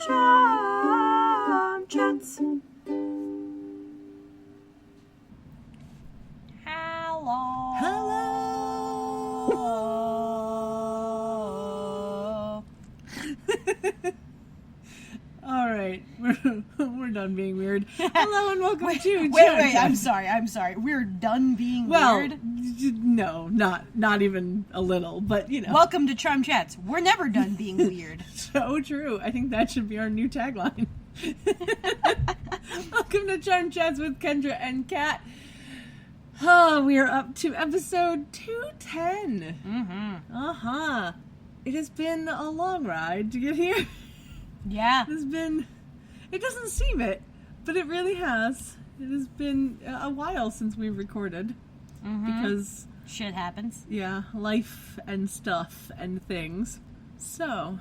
Tram Chats. Hello. All right, we're done being weird. Hello and welcome to Wait, I'm sorry. We're done being weird? No, not even a little, but you know. Welcome to Tram Chats. We're never done being weird. So true. I think that should be our new tagline. Welcome to Tram Chats with Kendra and Kat. Oh, we are up to episode 210. Mm-hmm. It has been a long ride to get here. Yeah. It doesn't seem it, but it really has. It has been a while since we've recorded. Because shit happens. Yeah, life and stuff and things. So,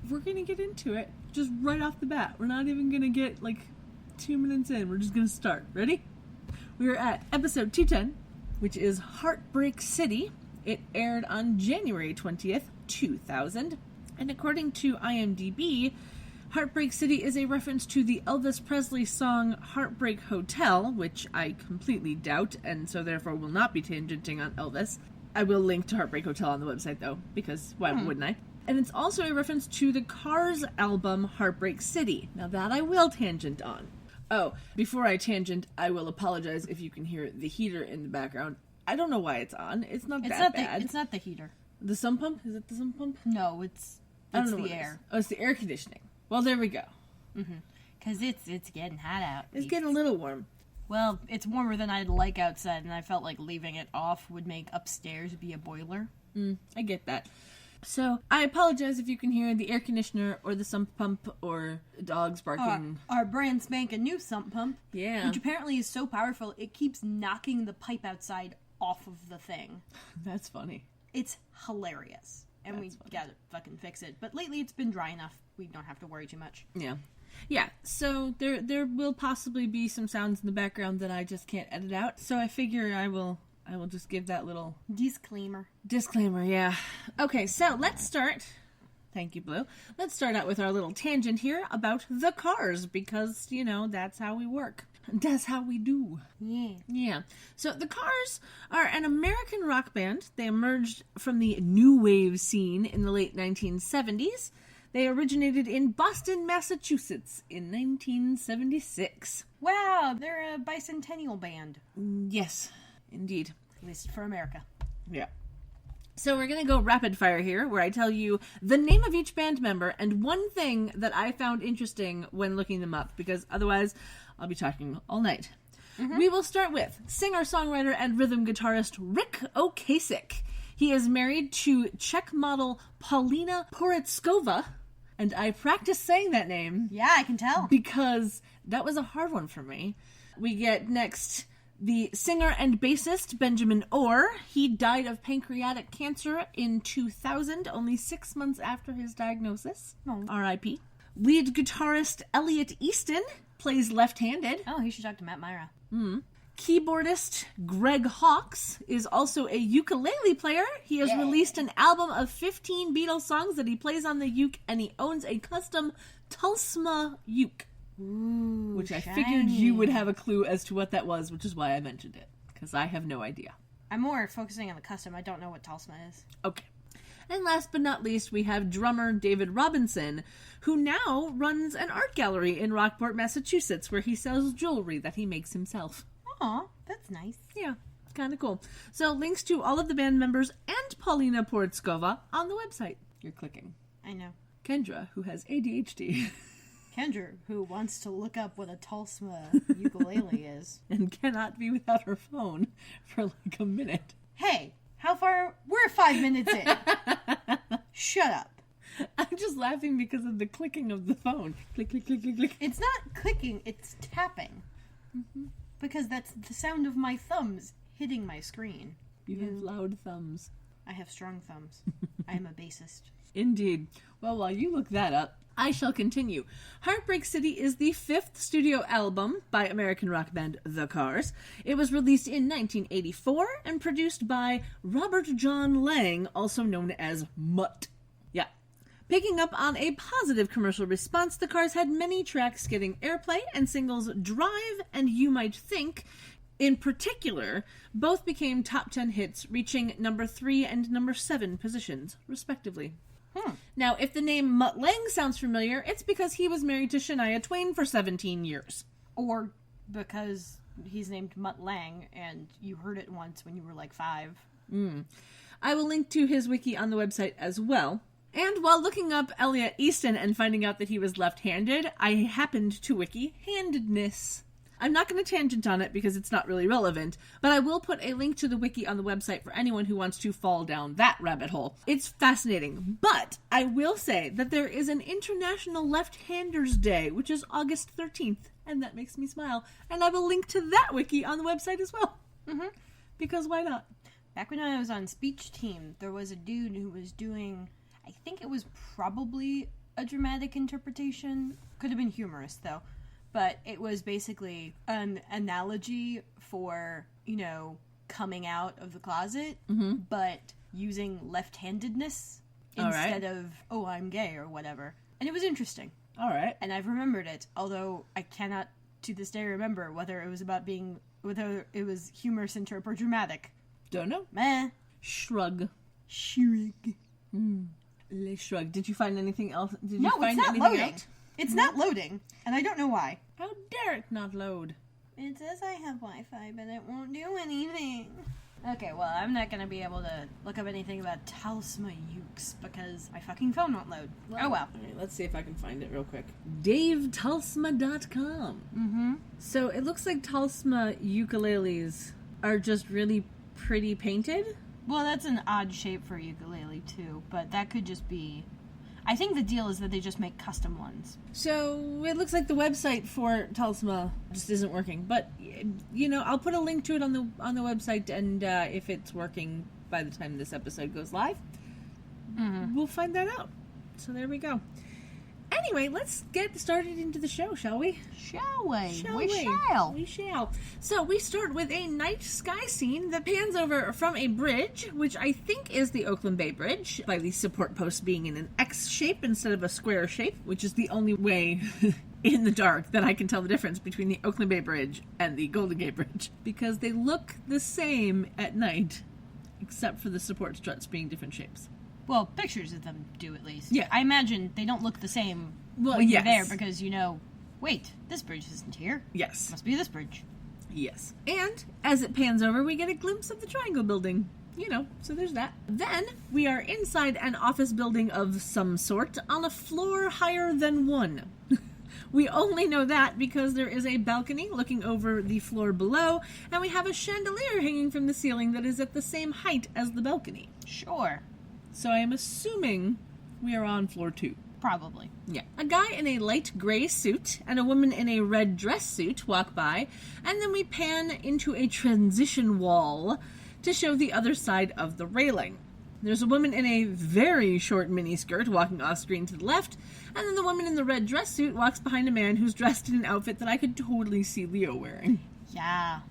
we're going to get into it just right off the bat. We're not even going to get like 2 minutes in. We're just going to start. Ready? We are at episode 210, which is Heartbreak City. It aired on January 20th, 2000. And according to IMDb, Heartbreak City is a reference to the Elvis Presley song Heartbreak Hotel, which I completely doubt, and so therefore will not be tangenting on Elvis. I will link to Heartbreak Hotel on the website, though, because why wouldn't I? And it's also a reference to the Cars album Heartbreak City. Now that I will tangent on. Oh, before I tangent, I will apologize if you can hear the heater in the background. I don't know why it's on. It's not bad. It's not the heater. The sump pump? Is it the sump pump? No, it's the air. Oh, it's the air conditioning. Well, there we go. Because it's getting hot out. It's getting a little warm. Well, it's warmer than I'd like outside, and I felt like leaving it off would make upstairs be a boiler. I get that. So, I apologize if you can hear the air conditioner or the sump pump or dogs barking. Our brand spanking new sump pump. Yeah. Which apparently is so powerful, it keeps knocking the pipe outside off of the thing. That's funny. It's hilarious. And we gotta fucking fix it. But lately it's been dry enough. We don't have to worry too much. Yeah. Yeah, so there will possibly be some sounds in the background that I just can't edit out. So I figure I will just give that little disclaimer, yeah. Okay, so let's start. Thank you, Blue. Let's start out with our little tangent here about the Cars, because, you know, that's how we work. That's how we do. Yeah. So the Cars are an American rock band. They emerged from the new wave scene in the late 1970s. They originated in Boston, Massachusetts in 1976. Wow, they're a bicentennial band. Yes, indeed. At least for America. Yeah. So we're going to go rapid fire here, where I tell you the name of each band member and one thing that I found interesting when looking them up, because otherwise I'll be talking all night. We will start with singer-songwriter and rhythm guitarist Rick Ocasek. He is married to Czech model Paulina Porizkova, and I practiced saying that name. Yeah, I can tell. Because that was a hard one for me. We get next the singer and bassist Benjamin Orr. He died of pancreatic cancer in 2000, only 6 months after his diagnosis. R.I.P. Lead guitarist Elliot Easton plays left-handed. Oh, he should talk to Matt Myra. Keyboardist Greg Hawkes is also a ukulele player. He has released an album of 15 Beatles songs that he plays on the uke, and he owns a custom Tulsma uke. Ooh, which I shiny. figured you would have a clue as to what that was, which is why I mentioned it, because I have no idea. I'm more focusing on the custom. I don't know what Tulsma is. Okay. And last but not least, we have drummer David Robinson, who now runs an art gallery in Rockport, Massachusetts, where he sells jewelry that he makes himself. Aw, that's nice. Yeah, kind of cool. So links to all of the band members and Paulina Porizkova on the website. You're clicking. I know. Kendra, who has ADHD. Kendra, who wants to look up what a Tulsma ukulele is. And cannot be without her phone for like a minute. Hey, how far? We're 5 minutes in. Shut up. I'm just laughing because of the clicking of the phone. Click, click, click, click, click. It's not clicking, it's tapping. Because that's the sound of my thumbs hitting my screen. You have loud thumbs. I have strong thumbs. I am a bassist. Indeed. Well, while you look that up, I shall continue. Heartbreak City is the 5th studio album by American rock band The Cars. It was released in 1984 and produced by Robert John Lang, also known as Mutt. Yeah. Picking up on a positive commercial response, the cars had many tracks getting airplay, and singles Drive and You Might Think, in particular, both became top 10 hits, reaching number 3 and number 7 positions, respectively. Now, if the name Mutt Lange sounds familiar, it's because he was married to Shania Twain for 17 years. Or because he's named Mutt Lange and you heard it once when you were like 5. I will link to his wiki on the website as well. And while looking up Elliot Easton and finding out that he was left-handed, I happened to wiki handedness. I'm not going to tangent on it because it's not really relevant, but I will put a link to the wiki on the website for anyone who wants to fall down that rabbit hole. It's fascinating, but I will say that there is an International Left-Handers Day, which is August 13th, and that makes me smile. And I will link to that wiki on the website as well. Because why not? Back when I was on speech team, there was a dude who was doing, I think it was probably a dramatic interpretation. Could have been humorous, though. But it was basically an analogy for, coming out of the closet, but using left-handedness instead of, oh, I'm gay or whatever. And it was interesting. All right. And I've remembered it, although I cannot to this day remember whether it was humorous or dramatic. Don't know. Meh. Shrug. Shrug. Le shrug. Did you find anything else? No, it's not loading. It's not loading, and I don't know why. How dare it not load? It says I have Wi-Fi, but it won't do anything. Okay, well, I'm not going to be able to look up anything about Talsma Ukes because my fucking phone won't load. Oh, well. All right, let's see if I can find it real quick. DaveTalsma.com. So it looks like Talsma ukuleles are just really pretty painted. Well, that's an odd shape for a ukulele, too, but that could just be... I think the deal is that they just make custom ones. So it looks like the website for Talsma just isn't working. But, I'll put a link to it on the website, and if it's working by the time this episode goes live, we'll find that out. So there we go. Anyway, let's get started into the show, shall we? Shall we? We shall. So we start with a night sky scene that pans over from a bridge, which I think is the Oakland Bay Bridge, by the support posts being in an X shape instead of a square shape, which is the only way in the dark that I can tell the difference between the Oakland Bay Bridge and the Golden Gate Bridge, because they look the same at night, except for the support struts being different shapes. Well, pictures of them do, at least. Yeah. I imagine they don't look the same when you're there because, wait, this bridge isn't here. Yes. Must be this bridge. Yes. And as it pans over, we get a glimpse of the Triangle Building. So there's that. Then we are inside an office building of some sort on a floor higher than 1. We only know that because there is a balcony looking over the floor below, and we have a chandelier hanging from the ceiling that is at the same height as the balcony. Sure. So I am assuming we are on floor 2. Probably. Yeah. A guy in a light gray suit and a woman in a red dress suit walk by, and then we pan into a transition wall to show the other side of the railing. There's a woman in a very short miniskirt walking off screen to the left, and then the woman in the red dress suit walks behind a man who's dressed in an outfit that I could totally see Leo wearing. Yeah.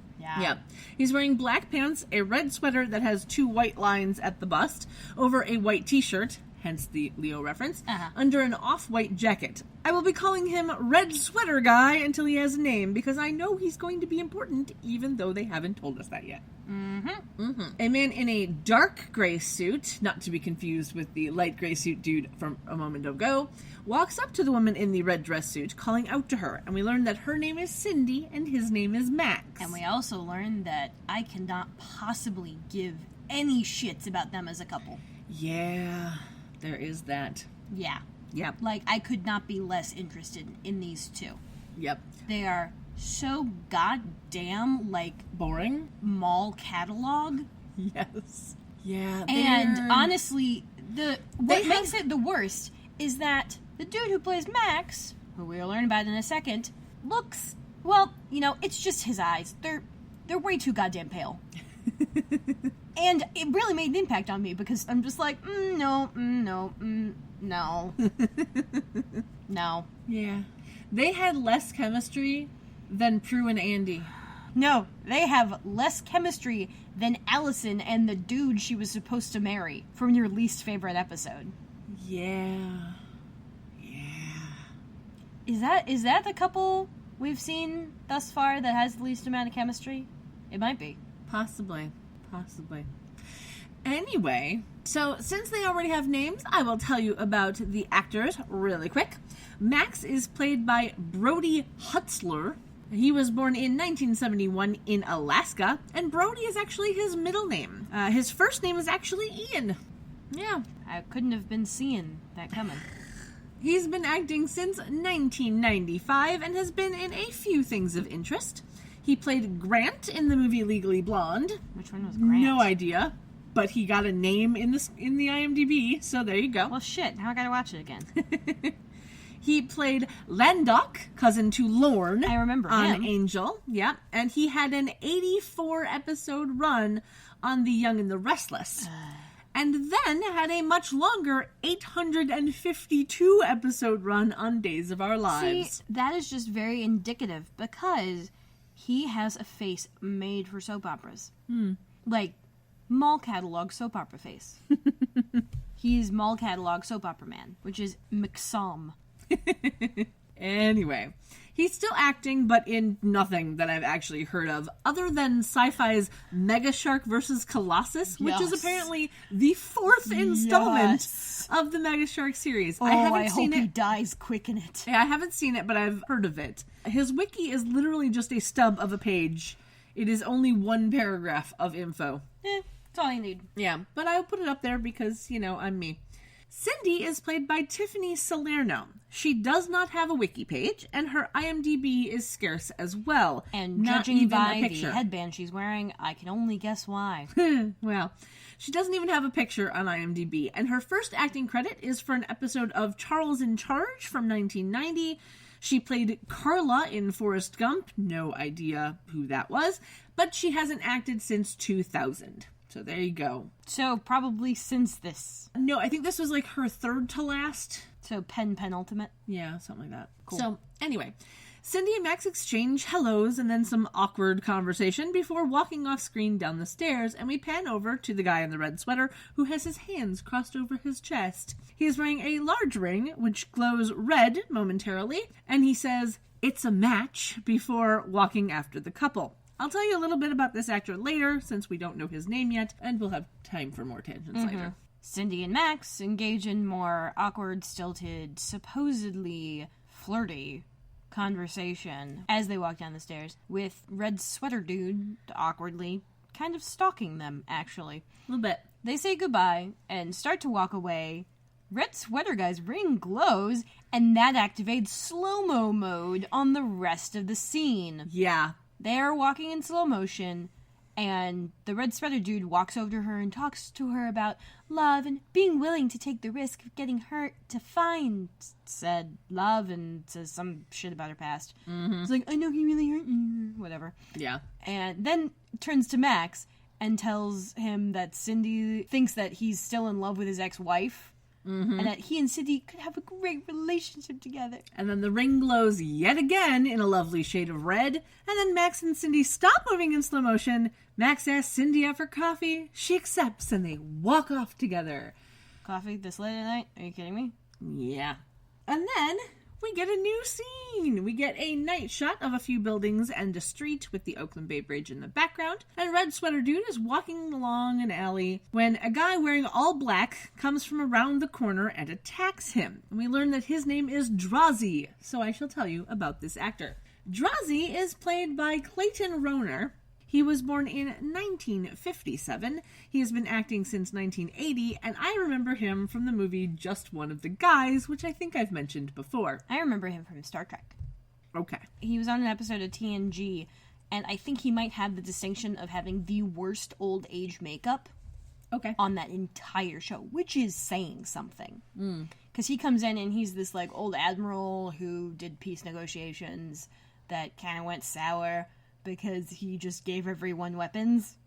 He's wearing black pants, a red sweater that has 2 white lines at the bust, over a white t-shirt, hence the Leo reference, under an off-white jacket. I will be calling him Red Sweater Guy until he has a name, because I know he's going to be important, even though they haven't told us that yet. A man in a dark gray suit, not to be confused with the light gray suit dude from a moment ago, walks up to the woman in the red dress suit, calling out to her, and we learn that her name is Cindy and his name is Max. And we also learn that I cannot possibly give any shits about them as a couple. Yeah, there is that. Yeah. Yep. Like, I could not be less interested in these two. Yep. They are so goddamn, boring. Mall catalog. Yes. Yeah. And honestly, what makes it the worst is that the dude who plays Max, who we'll learn about in a second, looks, well, it's just his eyes. They're way too goddamn pale. And it really made an impact on me because I'm just like, no. No. Yeah. They had less chemistry than Prue and Andy. No, they have less chemistry than Allison and the dude she was supposed to marry from your least favorite episode. Yeah. Is that the couple we've seen thus far that has the least amount of chemistry? It might be. Possibly. Anyway, so since they already have names, I will tell you about the actors really quick. Max is played by Brody Hutzler. He was born in 1971 in Alaska, and Brody is actually his middle name. His first name is actually Ian. Yeah. I couldn't have been seeing that coming. He's been acting since 1995 and has been in a few things of interest. He played Grant in the movie Legally Blonde. Which one was Grant? No idea, but he got a name in the IMDb, so there you go. Well, shit, now I gotta watch it again. He played Landok, cousin to Lorne. I remember on him. Angel. Yeah, and he had an 84-episode run on The Young and the Restless. And then had a much longer 852-episode run on Days of Our Lives. See, that is just very indicative because he has a face made for soap operas. Like, mall catalog soap opera face. He's mall catalog soap opera man, which is McSom. Anyway, he's still acting, but in nothing that I've actually heard of, other than Sci-Fi's Mega Shark vs. Colossus, which is apparently the 4th installment of the Mega Shark series. Oh, I hope he dies quick in it. Yeah, I haven't seen it, but I've heard of it. His wiki is literally just a stub of a page. It is only one paragraph of info. That's all you need. Yeah, but I'll put it up there because, I'm me. Cindy is played by Tiffany Salerno. She does not have a wiki page, and her IMDb is scarce as well. And judging by the headband she's wearing, I can only guess why. Well, she doesn't even have a picture on IMDb, and her first acting credit is for an episode of Charles in Charge from 1990. She played Carla in Forrest Gump. No idea who that was, but she hasn't acted since 2000. So there you go. So probably since this. No, I think this was like her third to last. So penultimate? Yeah, something like that. Cool. So anyway, Cindy and Max exchange hellos and then some awkward conversation before walking off screen down the stairs, and we pan over to the guy in the red sweater who has his hands crossed over his chest. He is wearing a large ring which glows red momentarily, and he says, "It's a match," before walking after the couple. I'll tell you a little bit about this actor later, since we don't know his name yet, and we'll have time for more tangents later. Cindy and Max engage in more awkward, stilted, supposedly flirty conversation as they walk down the stairs, with Red Sweater Dude awkwardly kind of stalking them, actually. A little bit. They say goodbye and start to walk away. Red Sweater Guy's ring glows, and that activates slow-mo mode on the rest of the scene. Yeah. They're walking in slow motion, and the Red Sweater Dude walks over to her and talks to her about love and being willing to take the risk of getting hurt to find said love, and says some shit about her past. It's like, I know he really hurt you, whatever. Yeah. And then turns to Max and tells him that Cindy thinks that he's still in love with his ex-wife. And that he and Cindy could have a great relationship together. And then the ring glows yet again in a lovely shade of red. And then Max and Cindy stop moving in slow motion. Max asks Cindy out for coffee. She accepts and they walk off together. Coffee this late at night? Are you kidding me? Yeah. And then we get a new scene. We get a night shot of a few buildings and a street with the Oakland Bay Bridge in the background. And Red Sweater Dude is walking along an alley when a guy wearing all black comes from around the corner and attacks him. And we learn that his name is Drazi, so I shall tell you about this actor. Drazi is played by Clayton Rohner. He was born in 1957. He has been acting since 1980, and I remember him from the movie Just One of the Guys, which I think I've mentioned before. I remember him from Star Trek. Okay. He was on an episode of TNG, and I think he might have the distinction of having the worst old age makeup on that entire show, which is saying something. Because he comes in and he's this like old admiral who did peace negotiations that kind of went sour because he just gave everyone weapons,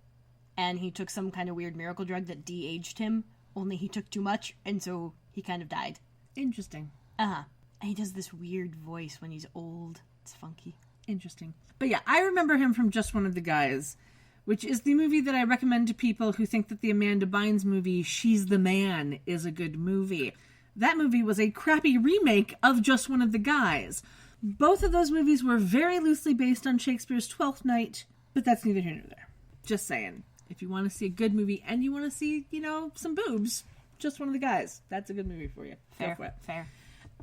and he took some kind of weird miracle drug that de-aged him, only he took too much, and so he kind of died. Interesting. And he does this weird voice when he's old. It's funky. Interesting. But yeah, I remember him from Just One of the Guys, which is the movie that I recommend to people who think that the Amanda Bynes movie, She's the Man, is a good movie. That movie was a crappy remake of Just One of the Guys. Both of those movies were very loosely based on Shakespeare's Twelfth Night, but that's neither here nor there. Just saying. If you want to see a good movie and you want to see, some boobs, Just One of the Guys. That's a good movie for you. Fair. Fair.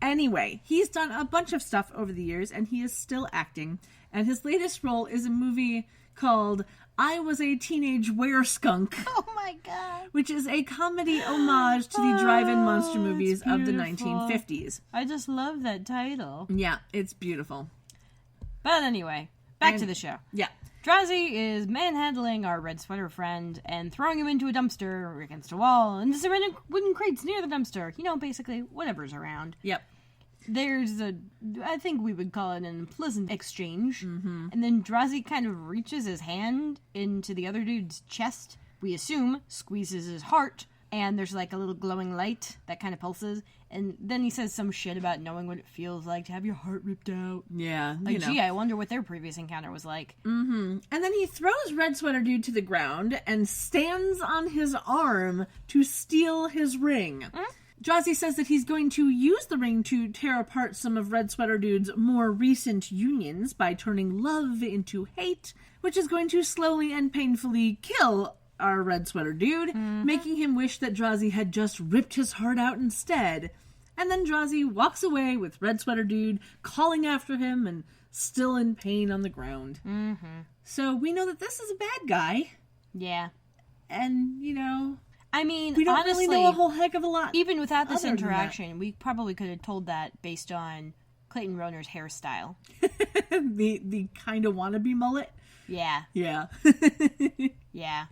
Anyway, he's done a bunch of stuff over the years, and he is still acting. And his latest role is a movie called I Was a Teenage Were-Skunk. Oh my god. Which is a comedy homage to the drive-in monster movies of the 1950s. I just love that title. Yeah, it's beautiful. But anyway, back to the show. Yeah. Drazi is manhandling our red sweater friend and throwing him into a dumpster or against a wall and into some wooden crates near the dumpster. Basically whatever's around. Yep. There's I think we would call it an unpleasant exchange. Mm-hmm. And then Drazi kind of reaches his hand into the other dude's chest. We assume squeezes his heart. And there's like a little glowing light that kind of pulses. And then he says some shit about knowing what it feels like to have your heart ripped out. Yeah. Gee, I wonder what their previous encounter was like. Mm-hmm. And then he throws Red Sweater Dude to the ground and stands on his arm to steal his ring. Mm-hmm. Drazi says that he's going to use the ring to tear apart some of Red Sweater Dude's more recent unions by turning love into hate, which is going to slowly and painfully kill our Red Sweater Dude, making him wish that Drazi had just ripped his heart out instead. And then Drazi walks away with Red Sweater Dude calling after him and still in pain on the ground. Mm-hmm. So we know that this is a bad guy. Yeah. And, I mean, we don't honestly, really know a whole heck of a lot. Even without this interaction, we probably could have told that based on Clayton Roner's hairstyle. the kind of wannabe mullet? Yeah. Yeah. Yeah.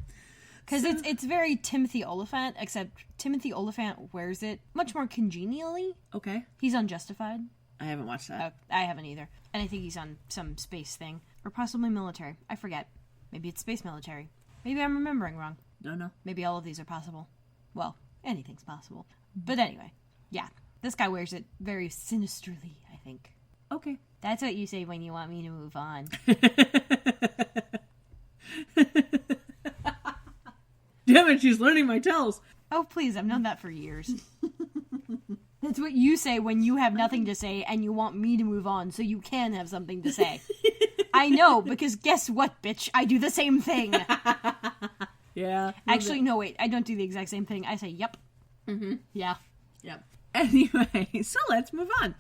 Because it's very Timothy Olyphant, except Timothy Olyphant wears it much more congenially. Okay. He's on Justified. I haven't watched that. I haven't either. And I think he's on some space thing. Or possibly military. I forget. Maybe it's space military. Maybe I'm remembering wrong. Don't know. Maybe all of these are possible. Well, anything's possible. But anyway, yeah. This guy wears it very sinisterly, I think. Okay. That's what you say when you want me to move on. Damn it, she's learning my tells. Oh, please, I've known that for years. That's what you say when you have nothing to say and you want me to move on so you can have something to say. I know, because guess what, bitch? I do the same thing. Yeah. Actually, no, wait. I don't do the exact same thing. I say, yep. Mm-hmm. Yeah. Yep. Anyway, so let's move on.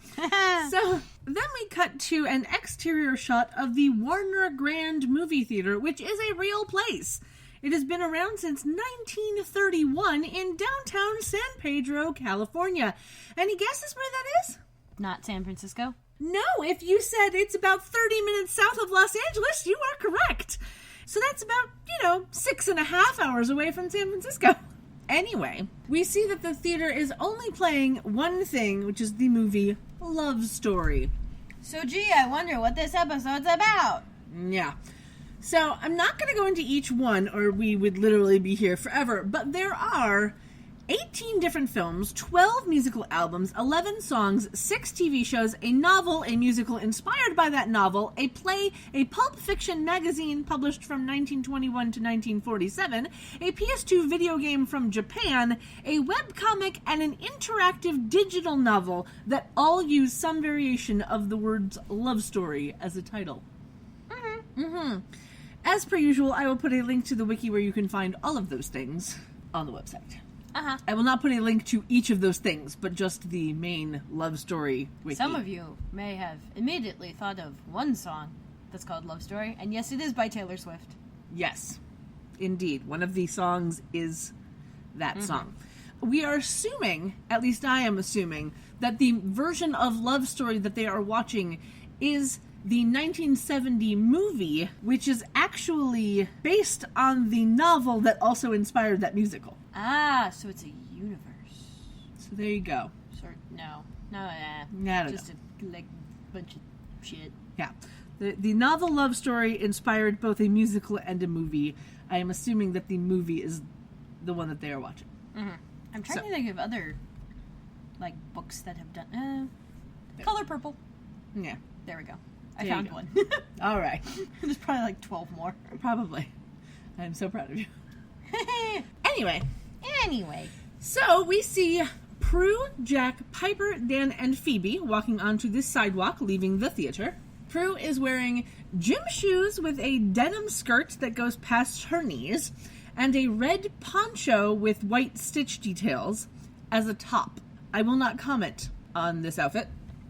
So then we cut to an exterior shot of the Warner Grand Movie Theater, which is a real place. It has been around since 1931 in downtown San Pedro, California. Any guesses where that is? Not San Francisco? No, if you said it's about 30 minutes south of Los Angeles, you are correct. So that's about, 6.5 hours away from San Francisco. Anyway, we see that the theater is only playing one thing, which is the movie Love Story. So, gee, I wonder what this episode's about. Yeah. So, I'm not going to go into each one, or we would literally be here forever, but there are 18 different films, 12 musical albums, 11 songs, 6 TV shows, a novel, a musical inspired by that novel, a play, a pulp fiction magazine published from 1921 to 1947, a PS2 video game from Japan, a webcomic, and an interactive digital novel that all use some variation of the words love story as a title. Mm-hmm. As per usual, I will put a link to the wiki where you can find all of those things on the website. Uh-huh. I will not put a link to each of those things, but just the main love story wiki. Some of you may have immediately thought of one song that's called Love Story, and yes, it is by Taylor Swift. Yes, indeed. One of the songs is that song. We are assuming, at least I am assuming, that the version of Love Story that they are watching is the 1970 movie, which is actually based on the novel that also inspired that musical. Ah, so it's a universe. So there you go. No, I don't just know. a bunch of shit. Yeah. The novel Love Story inspired both a musical and a movie. I am assuming that the movie is the one that they are watching. Mm-hmm. I'm trying to think of other, books that have done... Color Purple. Yeah. There we go. I found one. All right. There's probably 12 more. Probably. I'm so proud of you. Anyway. Anyway. So we see Prue, Jack, Piper, Dan, and Phoebe walking onto this sidewalk, leaving the theater. Prue is wearing gym shoes with a denim skirt that goes past her knees, and a red poncho with white stitch details as a top. I will not comment on this outfit.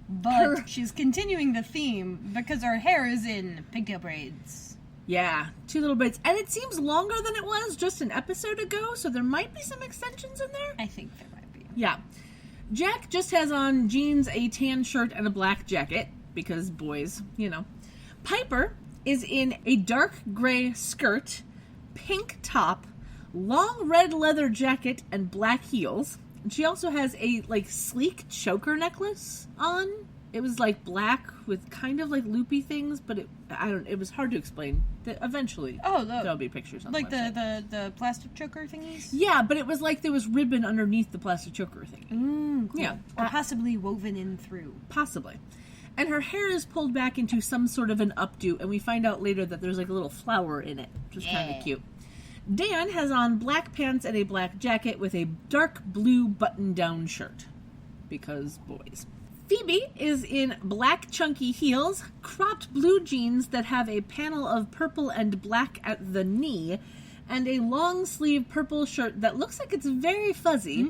But she's continuing the theme because her hair is in pigtail braids. Yeah, 2 little braids. And it seems longer than it was just an episode ago, so there might be some extensions in there. I think there might be. Yeah. Jack just has on jeans, a tan shirt, and a black jacket, because boys, you know. Piper is in a dark gray skirt, pink top, long red leather jacket, and black heels. And she also has a, sleek choker necklace on. It was, black with kind of, loopy things, but it was hard to explain. Eventually, there'll be pictures on the website. the plastic choker thingies? Yeah, but it was like there was ribbon underneath the plastic choker thing. Cool. Yeah. Or possibly woven in through. Possibly. And her hair is pulled back into some sort of an updo, and we find out later that there's a little flower in it, which is kind of cute. Dan has on black pants and a black jacket with a dark blue button-down shirt. Because boys. Phoebe is in black chunky heels, cropped blue jeans that have a panel of purple and black at the knee, and a long-sleeve purple shirt that looks like it's very fuzzy,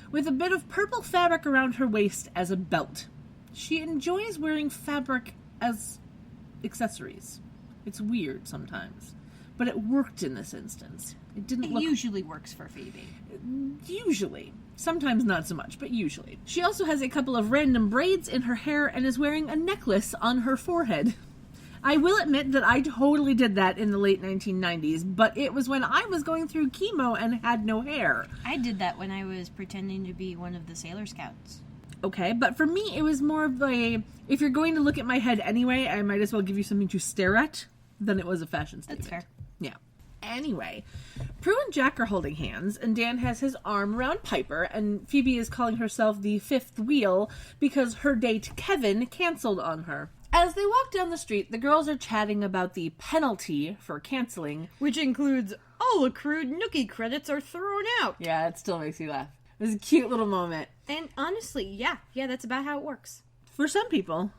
with a bit of purple fabric around her waist as a belt. She enjoys wearing fabric as accessories. It's weird sometimes. But it worked in this instance. It usually works for Phoebe. Usually. Sometimes not so much, but usually. She also has a couple of random braids in her hair and is wearing a necklace on her forehead. I will admit that I totally did that in the late 1990s, but it was when I was going through chemo and had no hair. I did that when I was pretending to be one of the Sailor Scouts. Okay, but for me, it was more of if you're going to look at my head anyway, I might as well give you something to stare at than it was a fashion statement. That's fair. Yeah. Anyway, Prue and Jack are holding hands, and Dan has his arm around Piper, and Phoebe is calling herself the fifth wheel because her date, Kevin, canceled on her. As they walk down the street, the girls are chatting about the penalty for canceling. Which includes all accrued Nookie credits are thrown out. Yeah, it still makes you laugh. It was a cute little moment. And honestly, yeah, that's about how it works. For some people,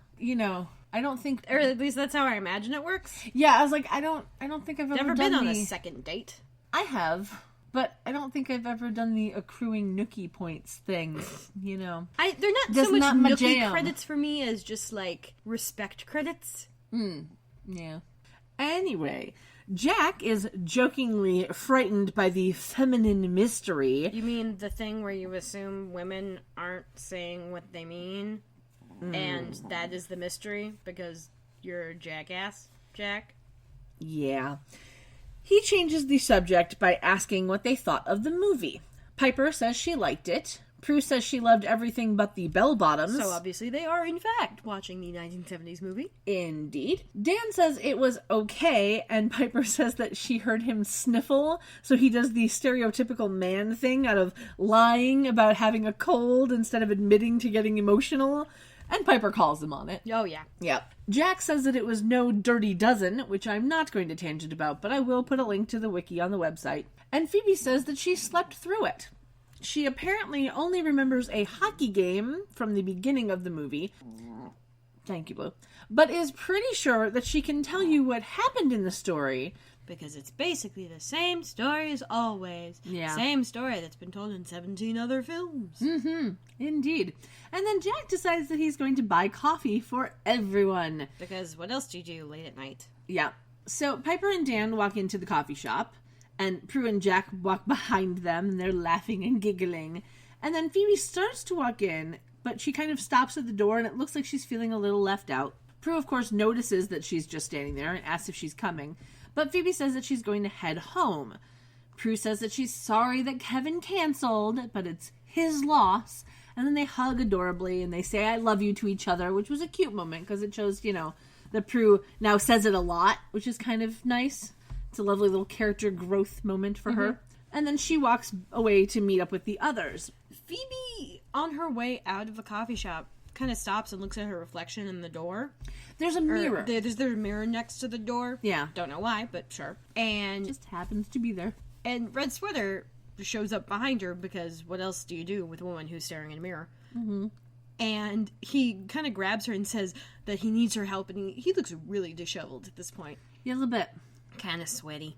I don't think, or at least that's how I imagine it works. Yeah, I was like, I don't think I've never been on a second date. I have, but I don't think I've ever done the accruing nookie points thing. They're not so much nookie credits for me as just respect credits. Yeah. Anyway, Jack is jokingly frightened by the feminine mystery. You mean the thing where you assume women aren't saying what they mean? And that is the mystery because you're a jackass, Jack? Yeah. He changes the subject by asking what they thought of the movie. Piper says she liked it. Prue says she loved everything but the bell-bottoms. So obviously they are, in fact, watching the 1970s movie. Indeed. Dan says it was okay, and Piper says that she heard him sniffle, so he does the stereotypical man thing out of lying about having a cold instead of admitting to getting emotional. And Piper calls him on it. Oh, yeah. Yep. Jack says that it was no dirty dozen, which I'm not going to tangent about, but I will put a link to the wiki on the website. And Phoebe says that she slept through it. She apparently only remembers a hockey game from the beginning of the movie. Thank you, Blue. But is pretty sure that she can tell you what happened in the story. Because it's basically the same story as always. Yeah. Same story that's been told in 17 other films. Mm-hmm. Indeed. And then Jack decides that he's going to buy coffee for everyone. Because what else do you do late at night? Yeah. So Piper and Dan walk into the coffee shop, and Prue and Jack walk behind them, and they're laughing and giggling. And then Phoebe starts to walk in, but she kind of stops at the door, and it looks like she's feeling a little left out. Prue, of course, notices that she's just standing there and asks if she's coming. But Phoebe says that she's going to head home. Prue says that she's sorry that Kevin canceled, but it's his loss. And then they hug adorably, and they say, I love you to each other, which was a cute moment, because it shows, that Prue now says it a lot, which is kind of nice. It's a lovely little character growth moment for her. And then she walks away to meet up with the others. Phoebe, on her way out of the coffee shop, kind of stops and looks at her reflection in the door. There's a mirror. There's a mirror next to the door. Yeah. Don't know why, but sure. And it just happens to be there. And Red Sweater shows up behind her, because what else do you do with a woman who's staring in a mirror? Mm-hmm. And he kind of grabs her and says that he needs her help, and he looks really disheveled at this point. Yeah, a little bit. Kind of sweaty.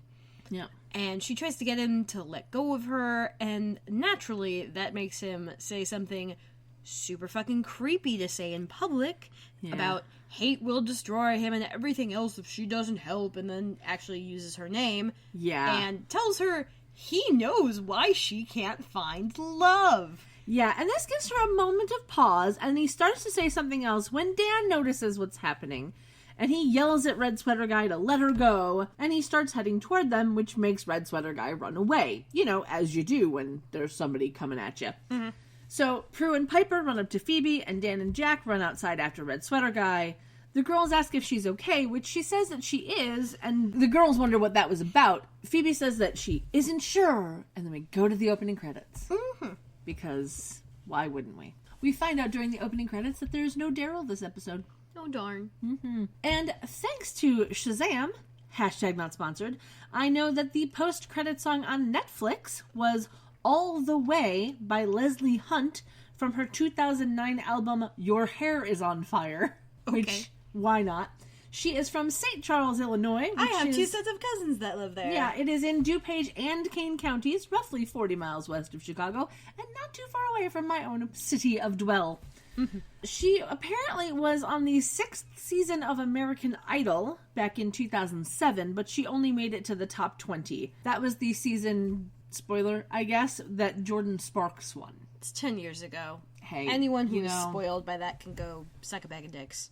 Yeah. And she tries to get him to let go of her, and naturally that makes him say something super fucking creepy to say in public about hate will destroy him and everything else if she doesn't help, and then actually uses her name. Yeah. And tells her he knows why she can't find love. Yeah, and this gives her a moment of pause, and he starts to say something else when Dan notices what's happening. And he yells at Red Sweater Guy to let her go, and he starts heading toward them, which makes Red Sweater Guy run away. You know, as you do when there's somebody coming at you. Mm-hmm. So, Prue and Piper run up to Phoebe, and Dan and Jack run outside after Red Sweater Guy. The girls ask if she's okay, which she says that she is, and the girls wonder what that was about. Phoebe says that she isn't sure, and then we go to the opening credits. Mm-hmm. Because why wouldn't we? We find out during the opening credits that there's no Daryl this episode. Oh, darn. Mm-hmm. And thanks to Shazam, hashtag not sponsored, I know that the post-credit song on Netflix was All the Way by Leslie Hunt from her 2009 album Your Hair is on Fire. Okay. Which, why not? She is from St. Charles, Illinois. I have two sets of cousins that live there. Yeah, it is in DuPage and Kane counties, roughly 40 miles west of Chicago, and not too far away from my own city of Dwell. Mm-hmm. She apparently was on the 6th season of American Idol back in 2007, but she only made it to the top 20. That was the season, spoiler, I guess, that Jordan Sparks won. It's 10 years ago. Hey, anyone who is spoiled by that can go suck a bag of dicks.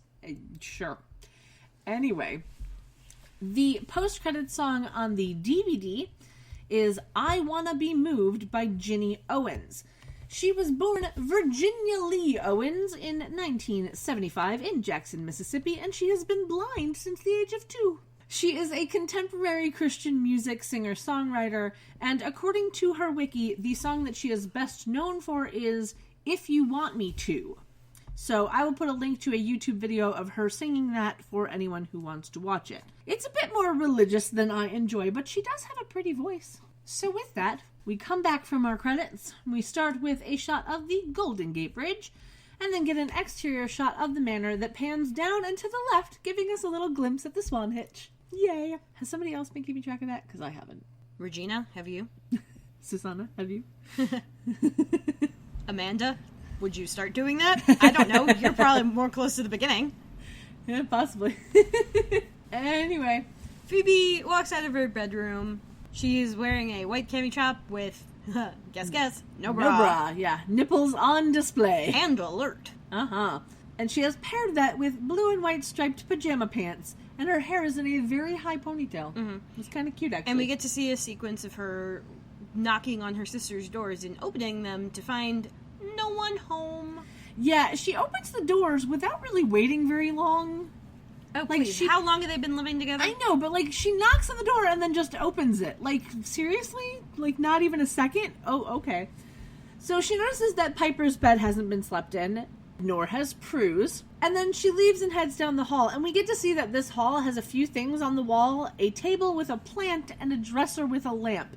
Sure. Anyway, the post-credit song on the DVD is I Wanna Be Moved by Ginny Owens. She was born Virginia Lee Owens in 1975 in Jackson, Mississippi, and she has been blind since the age of 2. She is a contemporary Christian music singer-songwriter, and according to her wiki, the song that she is best known for is If You Want Me To. So I will put a link to a YouTube video of her singing that for anyone who wants to watch it. It's a bit more religious than I enjoy, but she does have a pretty voice. So with that, we come back from our credits. We start with a shot of the Golden Gate Bridge, and then get an exterior shot of the manor that pans down and to the left, giving us a little glimpse at the Swan Hitch. Yay! Has somebody else been keeping track of that? Because I haven't. Regina, have you? Susanna, have you? Amanda, would you start doing that? I don't know. You're probably more close to the beginning. Yeah, possibly. Anyway. Phoebe walks out of her bedroom. She's wearing a white cami top with, guess, no bra. No bra, yeah. Nipples on display. And alert. Uh-huh. And she has paired that with blue and white striped pajama pants. And her hair is in a very high ponytail. Mm-hmm. It's kind of cute, actually. And we get to see a sequence of her knocking on her sister's doors and opening them to find no one home. Yeah, she opens the doors without really waiting very long. Oh, like, please. How long have they been living together? I know, but, like, she knocks on the door and then just opens it. Like, seriously? Like, not even a second? Oh, okay. So she notices that Piper's bed hasn't been slept in, nor has Prue's. And then she leaves and heads down the hall. And we get to see that this hall has a few things on the wall. A table with a plant and a dresser with a lamp.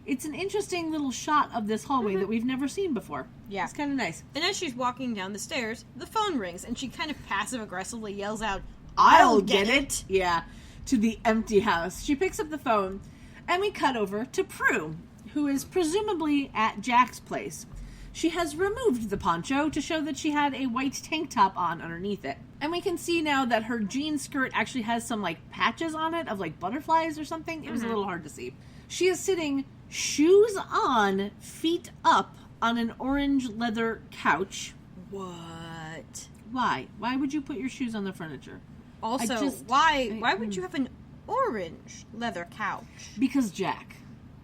It's an interesting little shot of this hallway that we've never seen before. Yeah. It's kind of nice. And as she's walking down the stairs, the phone rings, and she kind of passive-aggressively yells out, I'll get it! Yeah, to the empty house. She picks up the phone, and we cut over to Prue, who is presumably at Jack's place. She has removed the poncho to show that she had a white tank top on underneath it. And we can see now that her jean skirt actually has some, like, patches on it of, like, butterflies or something. It was a little hard to see. She is sitting shoes on, feet up, on an orange leather couch. What? Why? Why would you put your shoes on the furniture? Also, why would you have an orange leather couch? Because Jack.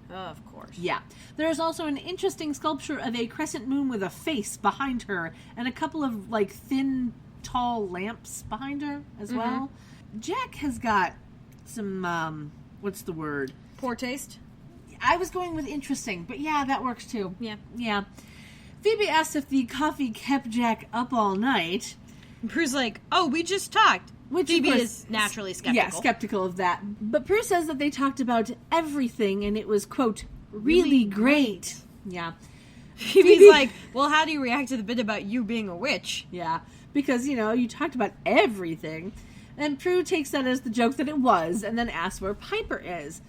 Of course. Yeah. There is also an interesting sculpture of a crescent moon with a face behind her, and a couple of, like, thin, tall lamps behind her as well. Jack has got some, what's the word? Poor taste? I was going with interesting, but yeah, that works too. Yeah. Yeah. Phoebe asks if the coffee kept Jack up all night. And Prue's like, oh, we just talked. Which Phoebe is naturally skeptical. Yeah, skeptical of that. But Prue says that they talked about everything, and it was, quote, really great. Yeah. Phoebe's like, well, how do you react to the bit about you being a witch? Yeah, because, you talked about everything. And Prue takes that as the joke that it was, and then asks where Piper is.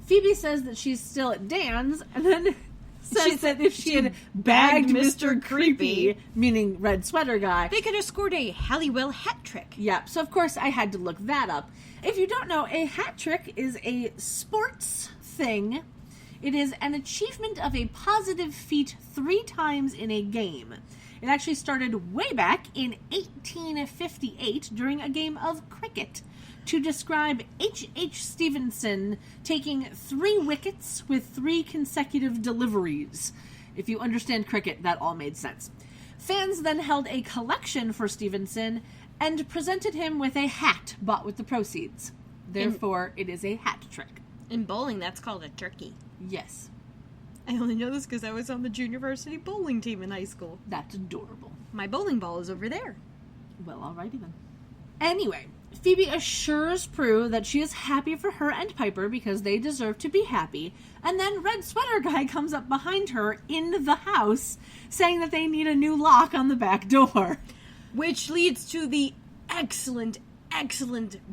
Phoebe says that she's still at Dan's, and then says that if she had bagged Mr. Creepy, meaning red sweater guy, they could have scored a Halliwell hat trick. Yeah, so of course I had to look that up. If you don't know, a hat trick is a sports thing. It is an achievement of a positive feat 3 times in a game. It actually started way back in 1858 during a game of cricket to describe H.H. Stevenson taking 3 wickets with 3 consecutive deliveries. If you understand cricket, that all made sense. Fans then held a collection for Stevenson and presented him with a hat bought with the proceeds. Therefore, it is a hat trick. In bowling, that's called a turkey. Yes. I only know this because I was on the junior varsity bowling team in high school. That's adorable. My bowling ball is over there. Well, alrighty then. Anyway, Phoebe assures Prue that she is happy for her and Piper because they deserve to be happy, and then Red Sweater Guy comes up behind her in the house saying that they need a new lock on the back door. Which leads to the excellent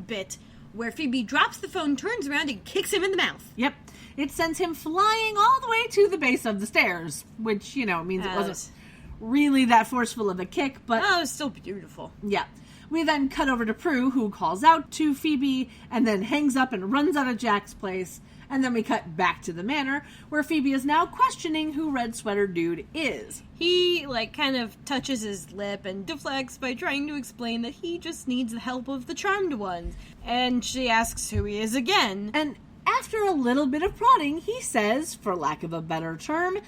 bit where Phoebe drops the phone, turns around, and kicks him in the mouth. Yep. It sends him flying all the way to the base of the stairs, which, means it wasn't really that forceful of a kick, but... Oh, it was still beautiful. Yeah. We then cut over to Prue, who calls out to Phoebe, and then hangs up and runs out of Jack's place, and then we cut back to the manor, where Phoebe is now questioning who Red Sweater Dude is. He, kind of touches his lip and deflects by trying to explain that he just needs the help of the Charmed Ones. And she asks who he is again. And after a little bit of prodding, he says, for lack of a better term,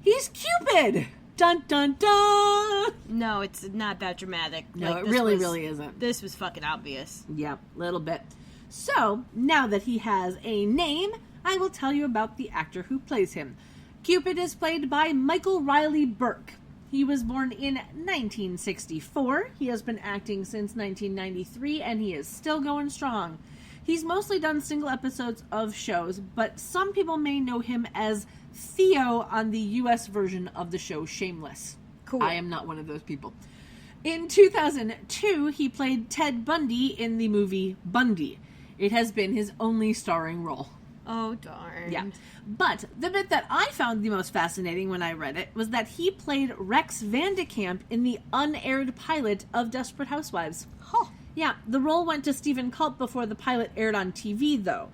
he's Cupid! Dun dun dun! No, it's not that dramatic. No, it really isn't. This was fucking obvious. Yep, little bit. So, now that he has a name, I will tell you about the actor who plays him. Cupid is played by Michael Riley Burke. He was born in 1964. He has been acting since 1993, and he is still going strong. He's mostly done single episodes of shows, but some people may know him as Theo on the US version of the show Shameless. Cool. I am not one of those people. In 2002, he played Ted Bundy in the movie Bundy. It has been his only starring role. Oh, darn. Yeah. But the bit that I found the most fascinating when I read it was that he played Rex Vandekamp in the unaired pilot of Desperate Housewives. Huh. Yeah, the role went to Stephen Culp before the pilot aired on TV, though.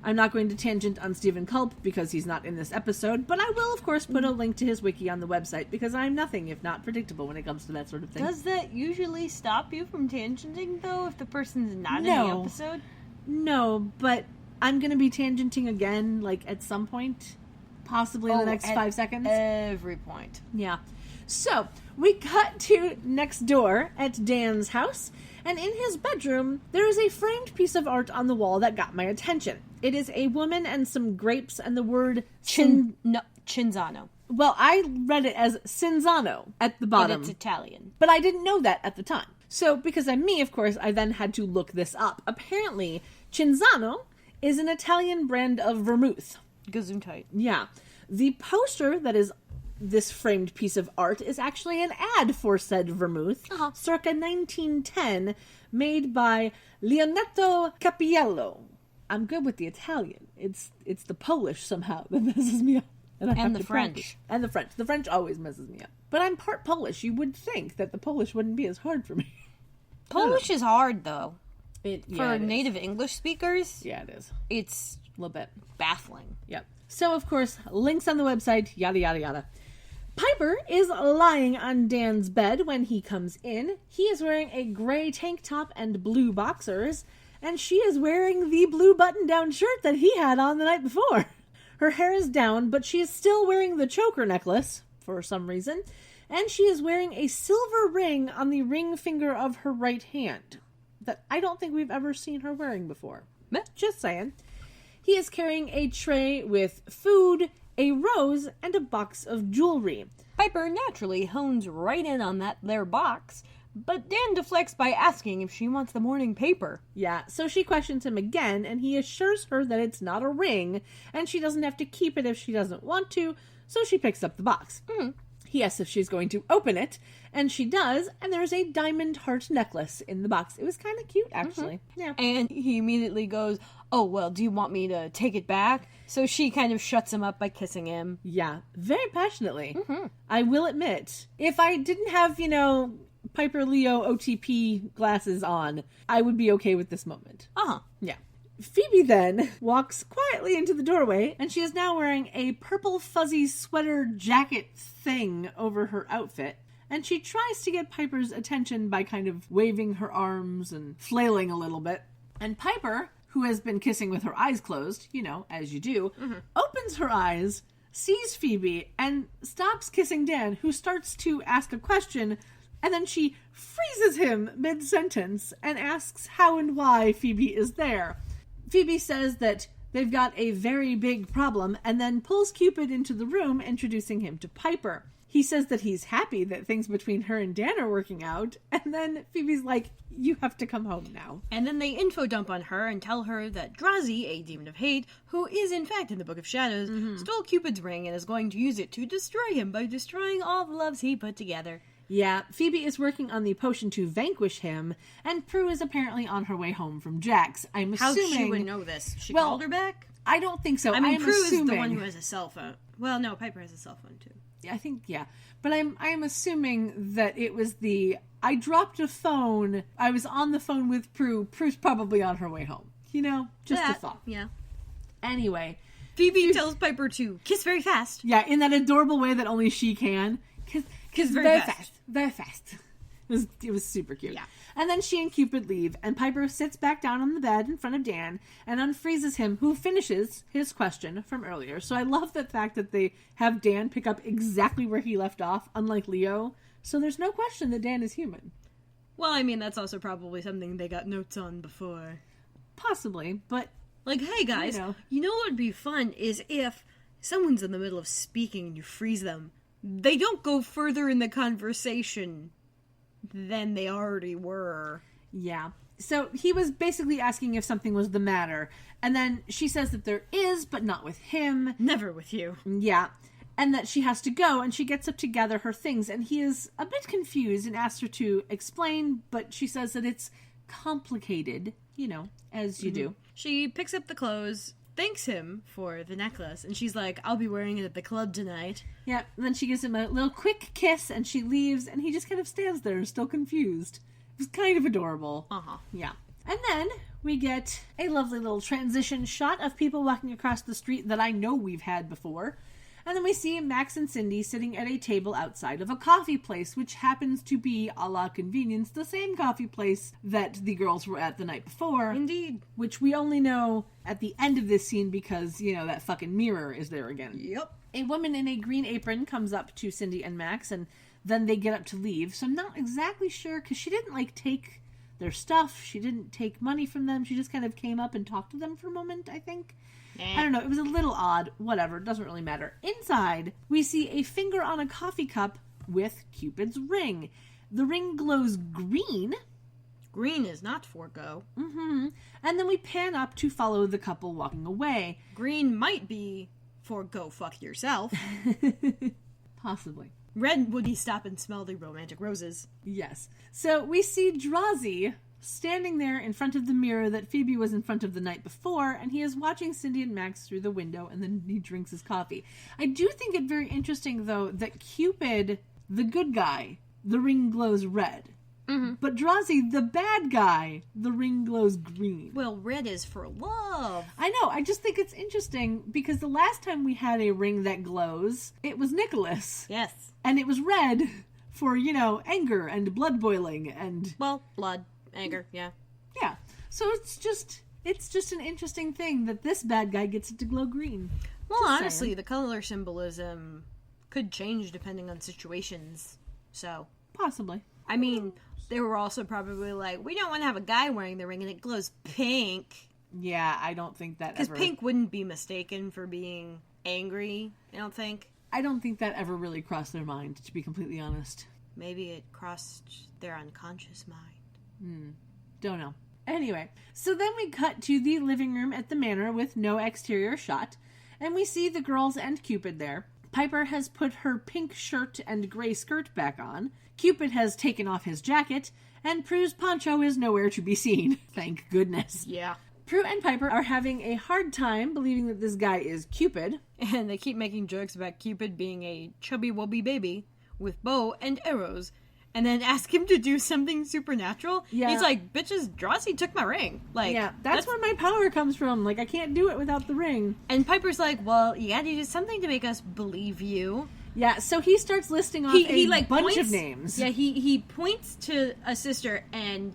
I'm not going to tangent on Stephen Culp because he's not in this episode, but I will, of course, put a link to his wiki on the website because I'm nothing if not predictable when it comes to that sort of thing. Does that usually stop you from tangenting, though, if the person's not in the episode? No, but I'm going to be tangenting again, at some point, possibly in the next 5 seconds. Every point. Yeah. So, we cut to next door at Dan's house, and in his bedroom, there is a framed piece of art on the wall that got my attention. It is a woman and some grapes and the word Cinzano. Well, I read it as Cinzano at the bottom. But it's Italian. But I didn't know that at the time. So, because I'm me, of course, I then had to look this up. Apparently, Cinzano is an Italian brand of vermouth. Gesundheit. Yeah. The poster that is this framed piece of art is actually an ad for said vermouth, circa 1910, made by Leonetto Capiello. I'm good with the Italian. It's the Polish somehow that messes me up. And the French. Practice. And the French. The French always messes me up. But I'm part Polish. You would think that the Polish wouldn't be as hard for me. Polish is hard, though. For native English speakers, yeah, it is. It's A little bit. baffling. Yep. So, of course, links on the website, yada, yada, yada. Piper is lying on Dan's bed when he comes in. He is wearing a gray tank top and blue boxers, and she is wearing the blue button-down shirt that he had on the night before. Her hair is down, but she is still wearing the choker necklace, for some reason, and she is wearing a silver ring on the ring finger of her right hand that I don't think we've ever seen her wearing before. Just saying. He is carrying a tray with food, a rose, and a box of jewelry. Piper naturally hones right in on that there box, But Dan deflects by asking if she wants the morning paper. Yeah, so she questions him again, and he assures her that it's not a ring, and she doesn't have to keep it if she doesn't want to, so she picks up the box. He asks if she's going to open it, and she does, and there's a diamond heart necklace in the box. It was kind of cute, actually. Yeah. And he immediately goes, oh, well, do you want me to take it back? So she kind of shuts him up by kissing him. Yeah, very passionately. I will admit, if I didn't have, Piper Leo OTP glasses on, I would be okay with this moment. Yeah. Phoebe then walks quietly into the doorway, and she is now wearing a purple fuzzy sweater jacket thing over her outfit. And she tries to get Piper's attention by kind of waving her arms and flailing a little bit. And Piper, who has been kissing with her eyes closed, as you do, opens her eyes, sees Phoebe, and stops kissing Dan, who starts to ask a question, and then she freezes him mid-sentence and asks how and why Phoebe is there. Phoebe says that they've got a very big problem, and then pulls Cupid into the room, introducing him to Piper. He says that he's happy that things between her and Dan are working out, and then Phoebe's like, you have to come home now. And then they info dump on her and tell her that Drazi, a demon of hate, who is in fact in the Book of Shadows, stole Cupid's ring and is going to use it to destroy him by destroying all the loves he put together. Yeah, Phoebe is working on the potion to vanquish him, and Prue is apparently on her way home from Jack's. I'm assuming... How she would know this? She called her back? I don't think so. I mean, Prue is the one who has a cell phone. Well, no, Piper has a cell phone, too. I think, yeah. But I'm assuming that it was I dropped a phone, I was on the phone with Prue, Prue's probably on her way home. Just a thought. Yeah. Anyway. Phoebe tells Piper to kiss very fast. Yeah, in that adorable way that only she can. Kiss very fast. Very fast. It was super cute. Yeah. And then she and Cupid leave, and Piper sits back down on the bed in front of Dan and unfreezes him, who finishes his question from earlier. So I love the fact that they have Dan pick up exactly where he left off, unlike Leo. So there's no question that Dan is human. Well, I mean, that's also probably something they got notes on before. Possibly, but... Like, hey guys, you know what would be fun is if someone's in the middle of speaking and you freeze them. They don't go further in the conversation than they already were. Yeah. So he was basically asking if something was the matter. And then she says that there is, but not with him. Never with you. Yeah. And that she has to go, and she gets up to gather her things. And he is a bit confused and asks her to explain, but she says that it's complicated, as you do. She picks up the clothes, thanks him for the necklace, and she's like, I'll be wearing it at the club tonight. Yeah, and then she gives him a little quick kiss, and she leaves, and he just kind of stands there, still confused. It was kind of adorable. Yeah. And then we get a lovely little transition shot of people walking across the street that I know we've had before. And then we see Max and Cindy sitting at a table outside of a coffee place, which happens to be, a la convenience, the same coffee place that the girls were at the night before. Indeed. Which we only know at the end of this scene because, that fucking mirror is there again. Yep. A woman in a green apron comes up to Cindy and Max, and then they get up to leave. So I'm not exactly sure, because she didn't, take their stuff. She didn't take money from them. She just kind of came up and talked to them for a moment, I think. I don't know. It was a little odd. Whatever. It doesn't really matter. Inside, we see a finger on a coffee cup with Cupid's ring. The ring glows green. Green is not for go. And then we pan up to follow the couple walking away. Green might be for go fuck yourself. Possibly. Red would be stop and smell the romantic roses. Yes. So we see Drazi standing there in front of the mirror that Phoebe was in front of the night before, and he is watching Cindy and Max through the window, and then he drinks his coffee. I do think it very interesting, though, that Cupid, the good guy, the ring glows red. But Drazi, the bad guy, the ring glows green. Well, red is for love. I know. I just think it's interesting, because the last time we had a ring that glows, it was Nicholas. Yes. And it was red for, anger and blood boiling and... Well, blood. Anger, yeah. Yeah. So it's just an interesting thing that this bad guy gets it to glow green. Well, honestly, the color symbolism could change depending on situations. So. Possibly. I mean, they were also probably like, we don't want to have a guy wearing the ring and it glows pink. Yeah, I don't think that Because pink wouldn't be mistaken for being angry, I don't think. I don't think that ever really crossed their mind, to be completely honest. Maybe it crossed their unconscious mind. Don't know. Anyway, so then we cut to the living room at the manor with no exterior shot, and we see the girls and Cupid there. Piper has put her pink shirt and gray skirt back on. Cupid has taken off his jacket, and Prue's poncho is nowhere to be seen. Thank goodness. Yeah. Prue and Piper are having a hard time believing that this guy is Cupid. And they keep making jokes about Cupid being a chubby-wubby baby with bow and arrows, and then ask him to do something supernatural. Yeah. He's like, bitches, Drosy took my ring. Like, yeah, that's where my power comes from. Like, I can't do it without the ring. And Piper's like, well, you gotta do something to make us believe you. Yeah, so he starts listing off a bunch of names. Yeah, he points to a sister and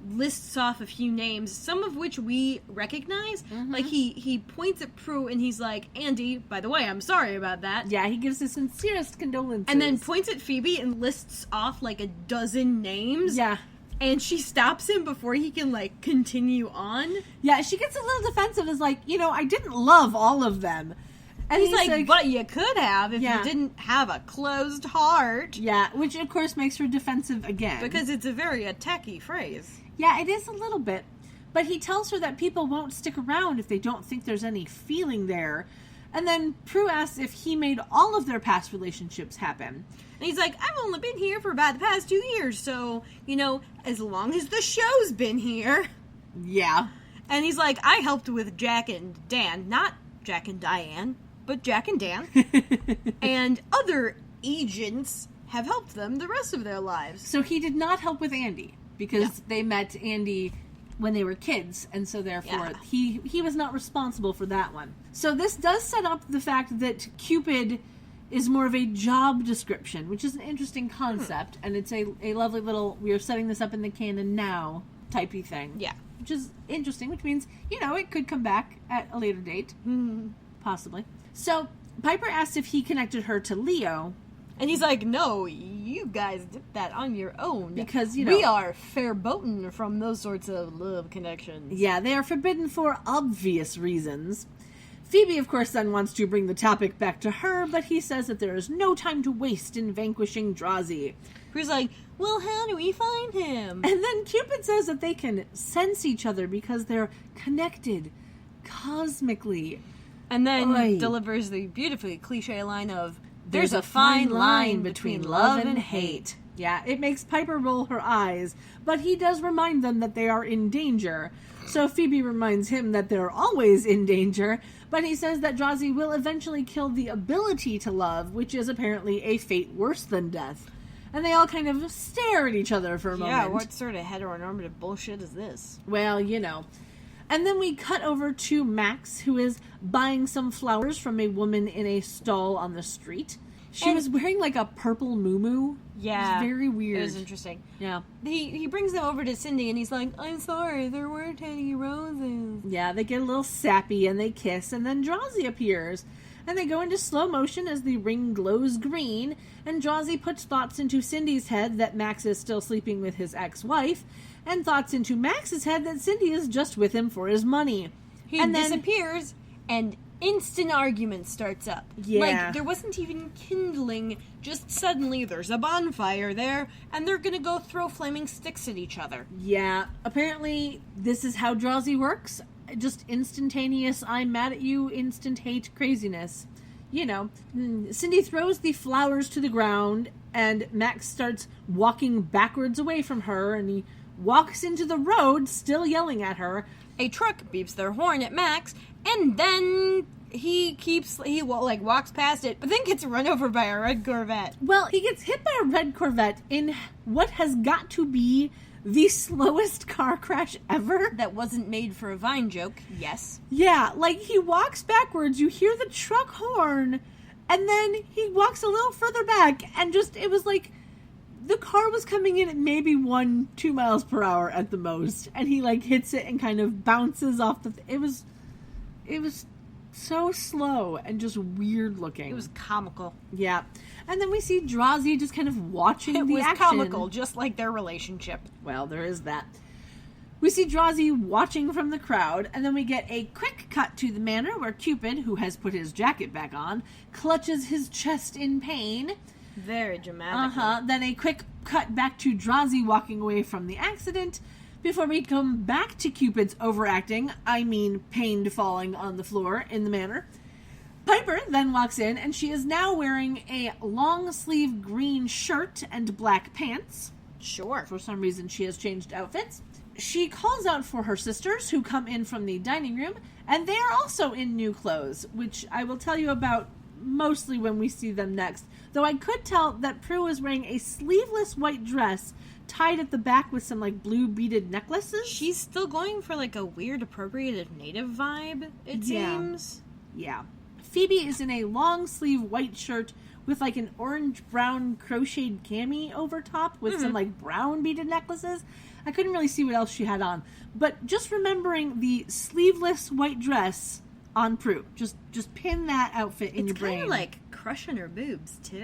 lists off a few names, some of which we recognize. Mm-hmm. Like, he points at Prue and he's like, Andy, by the way, I'm sorry about that. Yeah, he gives his sincerest condolences. And then points at Phoebe and lists off like a dozen names. Yeah. And she stops him before he can, like, continue on. Yeah, she gets a little defensive, is like, I didn't love all of them. And he's like, but you could have if you didn't have a closed heart. Yeah, which of course makes her defensive again. Because it's a very attacky phrase. Yeah, it is a little bit. But he tells her that people won't stick around if they don't think there's any feeling there. And then Prue asks if he made all of their past relationships happen. And he's like, I've only been here for about the past 2 years, so, as long as the show's been here. Yeah. And he's like, I helped with Jack and Dan. Not Jack and Diane, but Jack and Dan. And other agents have helped them the rest of their lives. So he did not help with Andy, because they met Andy when they were kids, and so therefore he was not responsible for that one. So this does set up the fact that Cupid is more of a job description, which is an interesting concept, and it's a lovely little, we are setting this up in the canon now typey thing. Yeah. Which is interesting, which means, it could come back at a later date. Mm-hmm. Possibly. So Piper asks if he connected her to Leo. And he's like, no, you guys did that on your own. Because, we are verboten from those sorts of love connections. Yeah, they are forbidden for obvious reasons. Phoebe, of course, then wants to bring the topic back to her, but he says that there is no time to waste in vanquishing Drazi. He's like, well, how do we find him? And then Cupid says that they can sense each other because they're connected cosmically. And then delivers the beautifully cliche line of, there's a fine line between love and hate. Yeah, it makes Piper roll her eyes, but he does remind them that they are in danger. So Phoebe reminds him that they're always in danger, but he says that Drazi will eventually kill the ability to love, which is apparently a fate worse than death. And they all kind of stare at each other for a moment. Yeah, what sort of heteronormative bullshit is this? Well, And then we cut over to Max, who is buying some flowers from a woman in a stall on the street. She was wearing like a purple muumuu. Yeah. It was very weird. It was interesting. Yeah. He brings them over to Cindy and he's like, I'm sorry, there weren't any roses. Yeah, they get a little sappy and they kiss, and then Drazi appears. And they go into slow motion as the ring glows green, and Drazi puts thoughts into Cindy's head that Max is still sleeping with his ex-wife, and thoughts into Max's head that Cindy is just with him for his money. Then disappears, and instant argument starts up. Yeah. Like, there wasn't even kindling, just suddenly there's a bonfire there, and they're gonna go throw flaming sticks at each other. Yeah, apparently this is how Drazi works. Just instantaneous, I'm mad at you, instant hate craziness. Cindy throws the flowers to the ground, and Max starts walking backwards away from her, and he walks into the road, still yelling at her. A truck beeps their horn at Max, and then he walks past it, but then gets run over by a red Corvette. Well, he gets hit by a red Corvette in what has got to be the slowest car crash ever. That wasn't made for a Vine joke, yes. Yeah, he walks backwards, you hear the truck horn, and then he walks a little further back, and it was like the car was coming in at maybe 1-2 miles per hour at the most, and he hits it and kind of bounces off it was so slow and just weird looking. It was comical. Yeah. And then we see Drazi just kind of watching the action. It was comical, just like their relationship. Well, there is that. We see Drazi watching from the crowd, and then we get a quick cut to the manor where Cupid, who has put his jacket back on, clutches his chest in pain. Very dramatic. Then a quick cut back to Drazi walking away from the accident before we come back to Cupid's overacting, pained falling on the floor in the manor. Piper then walks in, and she is now wearing a long-sleeve green shirt and black pants. Sure. For some reason, she has changed outfits. She calls out for her sisters, who come in from the dining room, and they are also in new clothes, which I will tell you about mostly when we see them next. Though I could tell that Prue is wearing a sleeveless white dress tied at the back with some, blue beaded necklaces. She's still going for, a weird appropriated native vibe, it seems. Yeah. Phoebe is in a long-sleeve white shirt with, an orange-brown crocheted cami over top with some, brown beaded necklaces. I couldn't really see what else she had on. But just remembering the sleeveless white dress on Prue. Just pin that outfit in your brain. It's kind of crushing her boobs, too.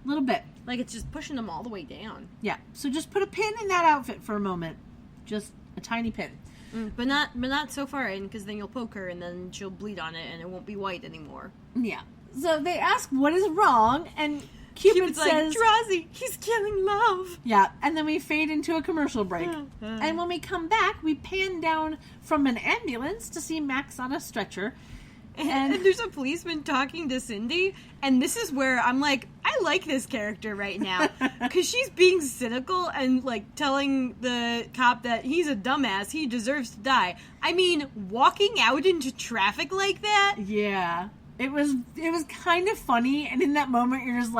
A little bit. It's just pushing them all the way down. Yeah. So just put a pin in that outfit for a moment. Just a tiny pin. But not so far in, because then you'll poke her and then she'll bleed on it and it won't be white anymore. Yeah. So they ask what is wrong, and Cupid says, Drazi, he's killing love. Yeah, and then we fade into a commercial break. And when we come back, we pan down from an ambulance to see Max on a stretcher. And there's a policeman talking to Cindy, and this is where I'm I like this character right now. Because she's being cynical and, telling the cop that he's a dumbass, he deserves to die. Walking out into traffic like that? Yeah. It was kind of funny, and in that moment, you're just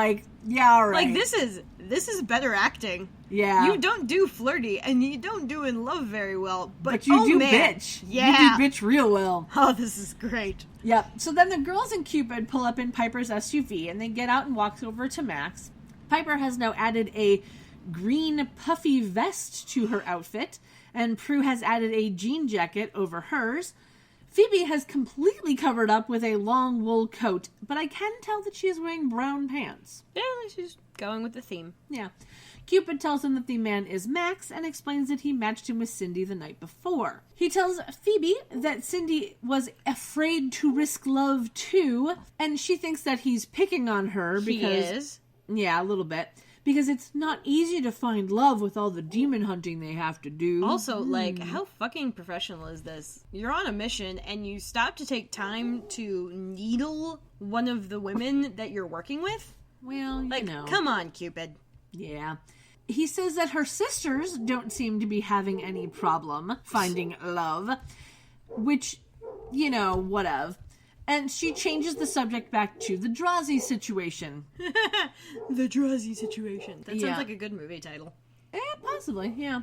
yeah, all right. This is better acting. Yeah. You don't do flirty, and you don't do in love very well, but you do man. bitch. Yeah. You do bitch real well. Oh, this is great. Yep. So then the girls and Cupid pull up in Piper's SUV, and they get out and walk over to Max. Piper has now added a green puffy vest to her outfit, and Prue has added a jean jacket over hers. Phoebe has completely covered up with a long wool coat, but I can tell that she is wearing brown pants. Yeah, she's going with the theme. Yeah. Cupid tells him that the man is Max and explains that he matched him with Cindy the night before. He tells Phoebe that Cindy was afraid to risk love too, and she thinks that he's picking on her because... He is? Yeah, a little bit. Because it's not easy to find love with all the demon hunting they have to do. Also, how fucking professional is this? You're on a mission, and you stop to take time to needle one of the women that you're working with? Well, you know. Come on, Cupid. Yeah. He says that her sisters don't seem to be having any problem finding love. Which, whatever. And she changes the subject back to the Drazi situation. The Drazi situation. That sounds like a good movie title. Possibly, yeah.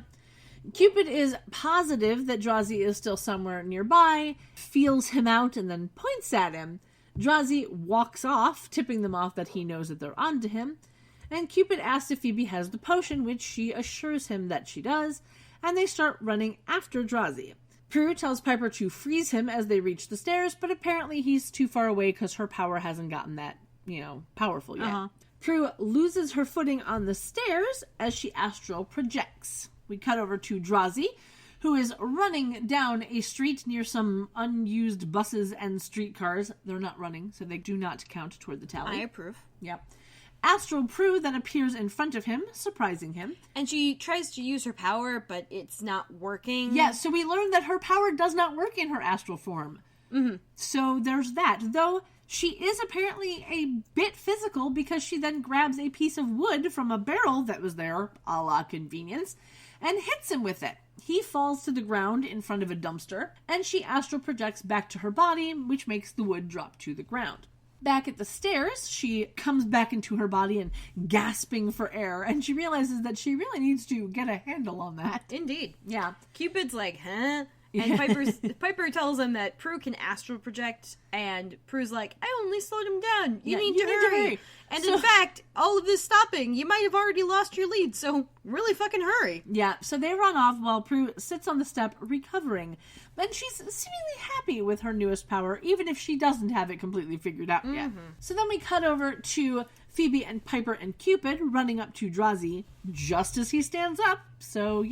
Cupid is positive that Drazi is still somewhere nearby, feels him out, and then points at him. Drazi walks off, tipping them off that he knows that they're onto him. And Cupid asks if Phoebe has the potion, which she assures him that she does, and they start running after Drazi. Prue tells Piper to freeze him as they reach the stairs, but apparently he's too far away because her power hasn't gotten that, powerful yet. Prue loses her footing on the stairs as she astral projects. We cut over to Drazi, who is running down a street near some unused buses and streetcars. They're not running, so they do not count toward the tally. I approve. Yep. Astral Prue then appears in front of him, surprising him. And she tries to use her power, but it's not working. Yeah, so we learned that her power does not work in her astral form. Mm-hmm. So there's that. Though she is apparently a bit physical because she then grabs a piece of wood from a barrel that was there, a la convenience, and hits him with it. He falls to the ground in front of a dumpster, and she astral projects back to her body, which makes the wood drop to the ground. Back at the stairs, she comes back into her body and gasping for air, and she realizes that she really needs to get a handle on that. Indeed. Yeah. Cupid's like, huh? And Piper tells him that Prue can astral project, and Prue's like, I only slowed him down. You need to hurry. And in fact, all of this stopping, you might have already lost your lead, so really fucking hurry. Yeah, so they run off while Prue sits on the step recovering. And she's seemingly happy with her newest power, even if she doesn't have it completely figured out yet. So then we cut over to Phoebe and Piper and Cupid running up to Drazi just as he stands up. So,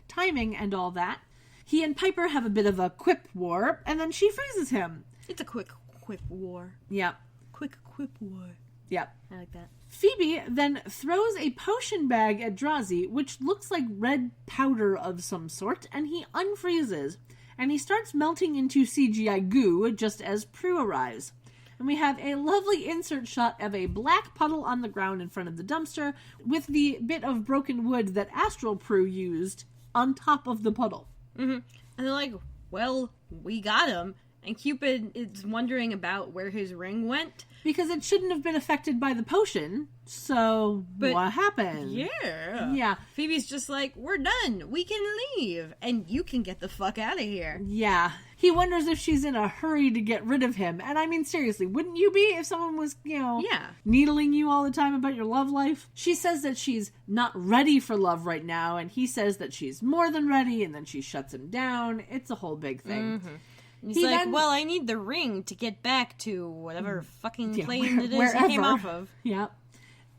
timing and all that. He and Piper have a bit of a quip war, and then she freezes him. It's a quick quip war. Yeah. Quick quip war. Yeah. I like that. Phoebe then throws a potion bag at Drazi, which looks like red powder of some sort, and he unfreezes. And he starts melting into CGI goo just as Prue arrives. And we have a lovely insert shot of a black puddle on the ground in front of the dumpster with the bit of broken wood that Astral Prue used on top of the puddle. Mm-hmm. And they're like, well, we got him. And Cupid is wondering about where his ring went. Because it shouldn't have been affected by the potion, so what happened? Yeah. Yeah. Phoebe's just like, we're done. We can leave. And you can get the fuck out of here. Yeah. He wonders if she's in a hurry to get rid of him. And I mean, seriously, wouldn't you be if someone was, needling you all the time about your love life? She says that she's not ready for love right now, and he says that she's more than ready, and then she shuts him down. It's a whole big thing. Mm-hmm. He's like, well, I need the ring to get back to whatever fucking plane it is he came off of. Yeah.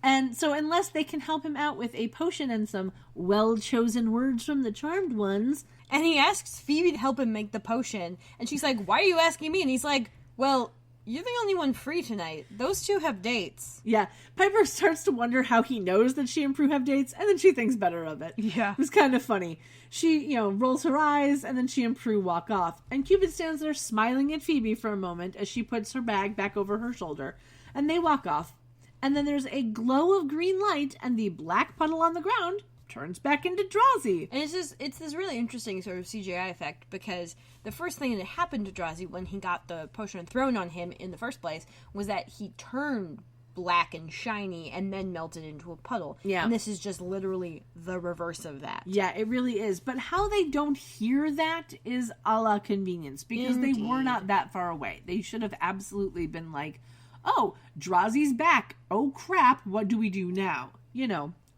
And so unless they can help him out with a potion and some well-chosen words from the Charmed Ones... And he asks Phoebe to help him make the potion. And she's like, why are you asking me? And he's like, well, you're the only one free tonight. Those two have dates. Yeah. Piper starts to wonder how he knows that she and Prue have dates, and then she thinks better of it. Yeah. It was kind of funny. She, rolls her eyes, and then she and Prue walk off. And Cupid stands there smiling at Phoebe for a moment as she puts her bag back over her shoulder. And they walk off. And then there's a glow of green light, and the black puddle on the ground turns back into Drazi. And it's this really interesting sort of CGI effect, because the first thing that happened to Drazi when he got the potion thrown on him in the first place was that he turned black and shiny and then melted into a puddle. Yeah. And this is just literally the reverse of that. Yeah, it really is. But how they don't hear that is a la convenience, because Indeed. they were not that far away. They should have absolutely been like, oh, Drazi's back. Oh, crap. What do we do now?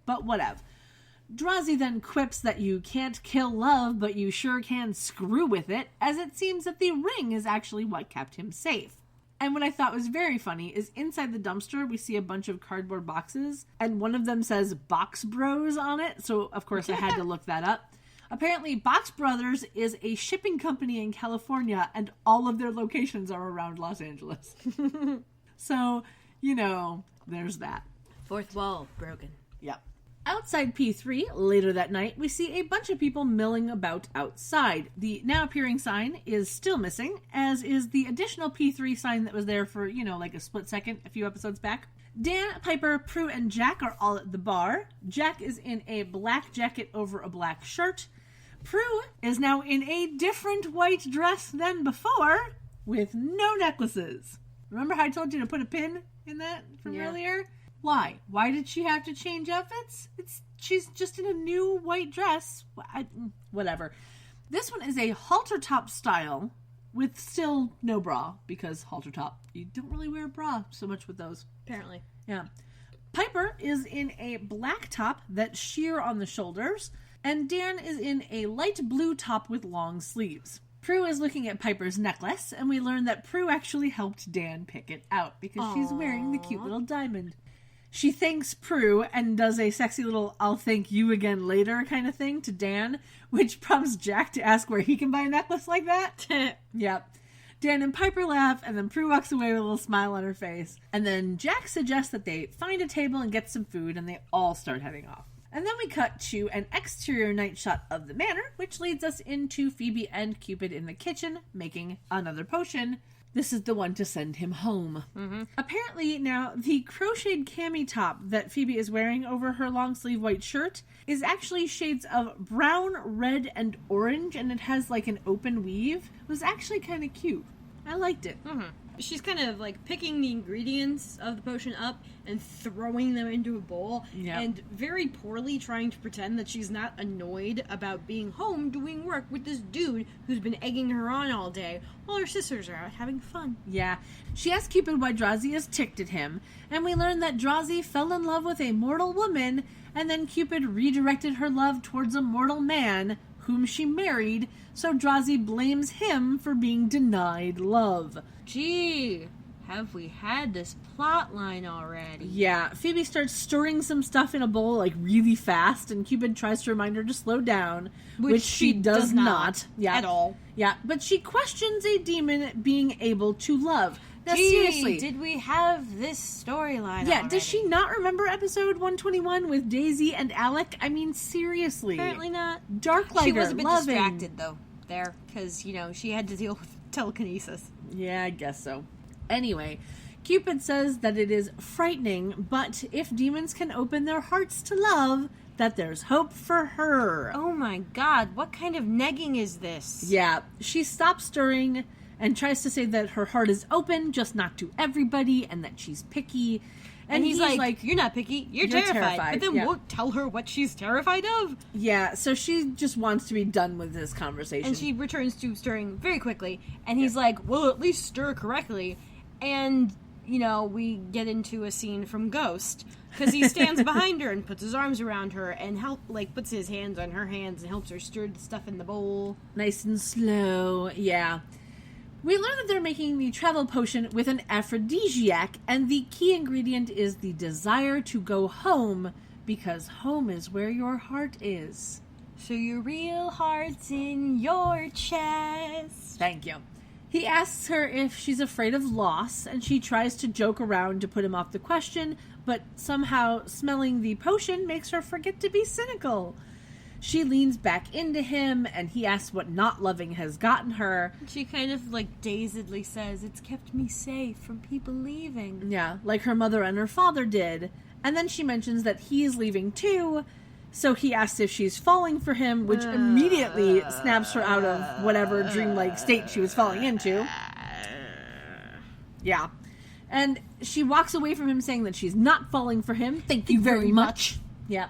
But whatever. Drazi then quips that you can't kill love, but you sure can screw with it, as it seems that the ring is actually what kept him safe. And what I thought was very funny is inside the dumpster, we see a bunch of cardboard boxes, and one of them says Box Bros on it, so of course I had to look that up. Apparently, Box Brothers is a shipping company in California, and all of their locations are around Los Angeles. So, there's that. Fourth wall broken. Yep. Outside P3, later that night, we see a bunch of people milling about outside. The now appearing sign is still missing, as is the additional P3 sign that was there for, like a split second a few episodes back. Dan, Piper, Prue, and Jack are all at the bar. Jack is in a black jacket over a black shirt. Prue is now in a different white dress than before, with no necklaces. Remember how I told you to put a pin in that from earlier? Why? Why did she have to change outfits? She's just in a new white dress. Whatever. This one is a halter top style with still no bra, because halter top, you don't really wear a bra so much with those. Apparently. Yeah. Piper is in a black top that's sheer on the shoulders, and Dan is in a light blue top with long sleeves. Prue is looking at Piper's necklace, and we learn that Prue actually helped Dan pick it out because she's wearing the cute little diamond. She thanks Prue and does a sexy little I'll thank you again later kind of thing to Dan, which prompts Jack to ask where he can buy a necklace like that. Yep. Dan and Piper laugh, and then Prue walks away with a little smile on her face. And then Jack suggests that they find a table and get some food, and they all start heading off. And then we cut to an exterior night shot of the manor, which leads us into Phoebe and Cupid in the kitchen, making another potion. This is the one to send him home. Mm-hmm. Apparently, now, the crocheted cami top that Phoebe is wearing over her long-sleeve white shirt is actually shades of brown, red, and orange, and it has, like, an open weave. It was actually kind of cute. I liked it. Mm-hmm. She's kind of, like, picking the ingredients of the potion up and throwing them into a bowl, and very poorly trying to pretend that she's not annoyed about being home doing work with this dude who's been egging her on all day while her sisters are out having fun. Yeah. She asks Cupid why Drazi is ticked at him, and we learn that Drazi fell in love with a mortal woman, and then Cupid redirected her love towards a mortal man, whom she married, so Drazi blames him for being denied love. Gee, have we had this plot line already? Yeah, Phoebe starts stirring some stuff in a bowl, like, really fast, and Cupid tries to remind her to slow down, which she does not. At all. Yeah, but she questions a demon being able to love. Now, Gee, seriously. did we have this storyline Yeah, already? does she not remember episode 121 with Daisy and Alec? I mean, seriously. Apparently not. Darklighter, She was a bit loving. distracted, though, there, because, she had to deal with telekinesis. Yeah, I guess so. Anyway, Cupid says that it is frightening, but if demons can open their hearts to love, that there's hope for her. Oh my god, what kind of negging is this? Yeah, she stops stirring and tries to say that her heart is open, just not to everybody, and that she's picky. And he's like, you're not picky, you're terrified. But then yeah. won't tell her what she's terrified of. Yeah, so she just wants to be done with this conversation. And she returns to stirring very quickly. And he's like, well, at least stir correctly. And, we get into a scene from Ghost. Because he stands behind her and puts his arms around her and puts his hands on her hands and helps her stir the stuff in the bowl. Nice and slow, yeah. We learn that they're making the travel potion with an aphrodisiac, and the key ingredient is the desire to go home, because home is where your heart is. So your real heart's in your chest. Thank you. He asks her if she's afraid of loss, and she tries to joke around to put him off the question, but somehow smelling the potion makes her forget to be cynical. She leans back into him, and he asks what not loving has gotten her. She kind of, dazedly says, it's kept me safe from people leaving. Yeah, like her mother and her father did. And then she mentions that he's leaving too, so he asks if she's falling for him, which immediately snaps her out of whatever dreamlike state she was falling into. Yeah. And she walks away from him saying that she's not falling for him. Thank you very much. Yeah.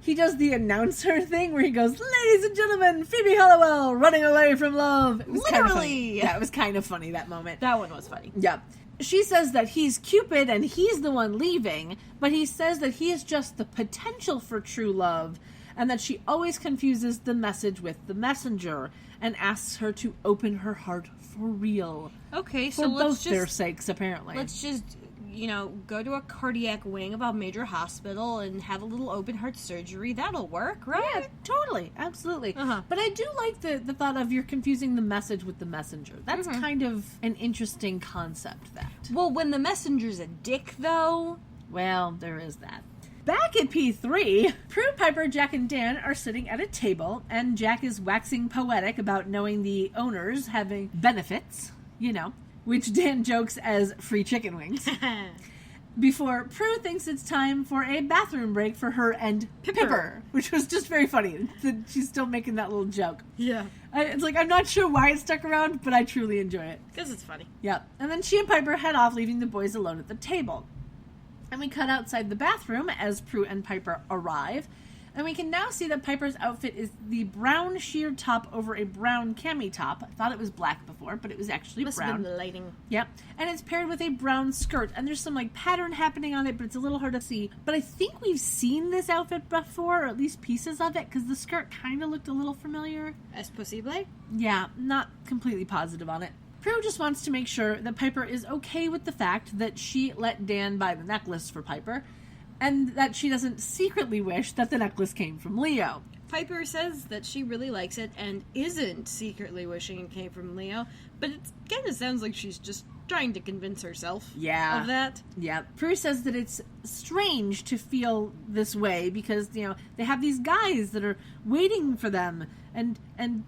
He does the announcer thing where he goes, ladies and gentlemen, Phoebe Halliwell running away from love. It was kind of funny. Yeah, it was kind of funny, that moment. That one was funny. Yeah. She says that he's Cupid and he's the one leaving, but he says that he is just the potential for true love, and that she always confuses the message with the messenger, and asks her to open her heart for real. Okay, so for let's both their sakes, apparently. Let's just, go to a cardiac wing of a major hospital and have a little open heart surgery. That'll work, right? Yeah, totally. Absolutely. Uh-huh. But I do like the thought of you're confusing the message with the messenger. That's kind of an interesting concept, that. Well, when the messenger's a dick, though... Well, there is that. Back at P3, Prue, Piper, Jack, and Dan are sitting at a table, and Jack is waxing poetic about knowing the owners having benefits, which Dan jokes as free chicken wings. Before Prue thinks it's time for a bathroom break for her and Pipper, which was just very funny. She's still making that little joke. Yeah. It's like, I'm not sure why it stuck around, but I truly enjoy it. Because it's funny. Yeah. And then she and Piper head off, leaving the boys alone at the table. And we cut outside the bathroom as Prue and Piper arrive. And we can now see that Piper's outfit is the brown sheer top over a brown cami top. I thought it was black before, but it was actually Must brown. have been the lighting. Yep. And it's paired with a brown skirt. And there's some pattern happening on it, but it's a little hard to see. But I think we've seen this outfit before, or at least pieces of it, because the skirt kind of looked a little familiar. Es posible? Yeah, not completely positive on it. Prue just wants to make sure that Piper is okay with the fact that she let Dan buy the necklace for Piper, and that she doesn't secretly wish that the necklace came from Leo. Piper says that she really likes it and isn't secretly wishing it came from Leo, but it kind of sounds like she's just trying to convince herself of that. Yeah. Prue says that it's strange to feel this way because, they have these guys that are waiting for them and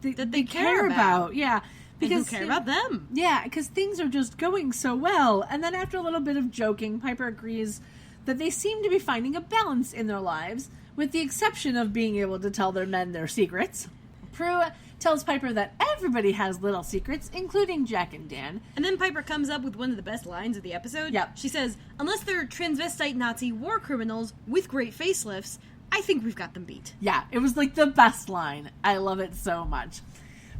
they care about. Yeah. Because who care about them? Yeah, because things are just going so well. And then after a little bit of joking, Piper agrees that they seem to be finding a balance in their lives, with the exception of being able to tell their men their secrets. Prue tells Piper that everybody has little secrets, including Jack and Dan. And then Piper comes up with one of the best lines of the episode. Yep. She says, unless they're transvestite Nazi war criminals with great facelifts, I think we've got them beat. Yeah, it was the best line. I love it so much.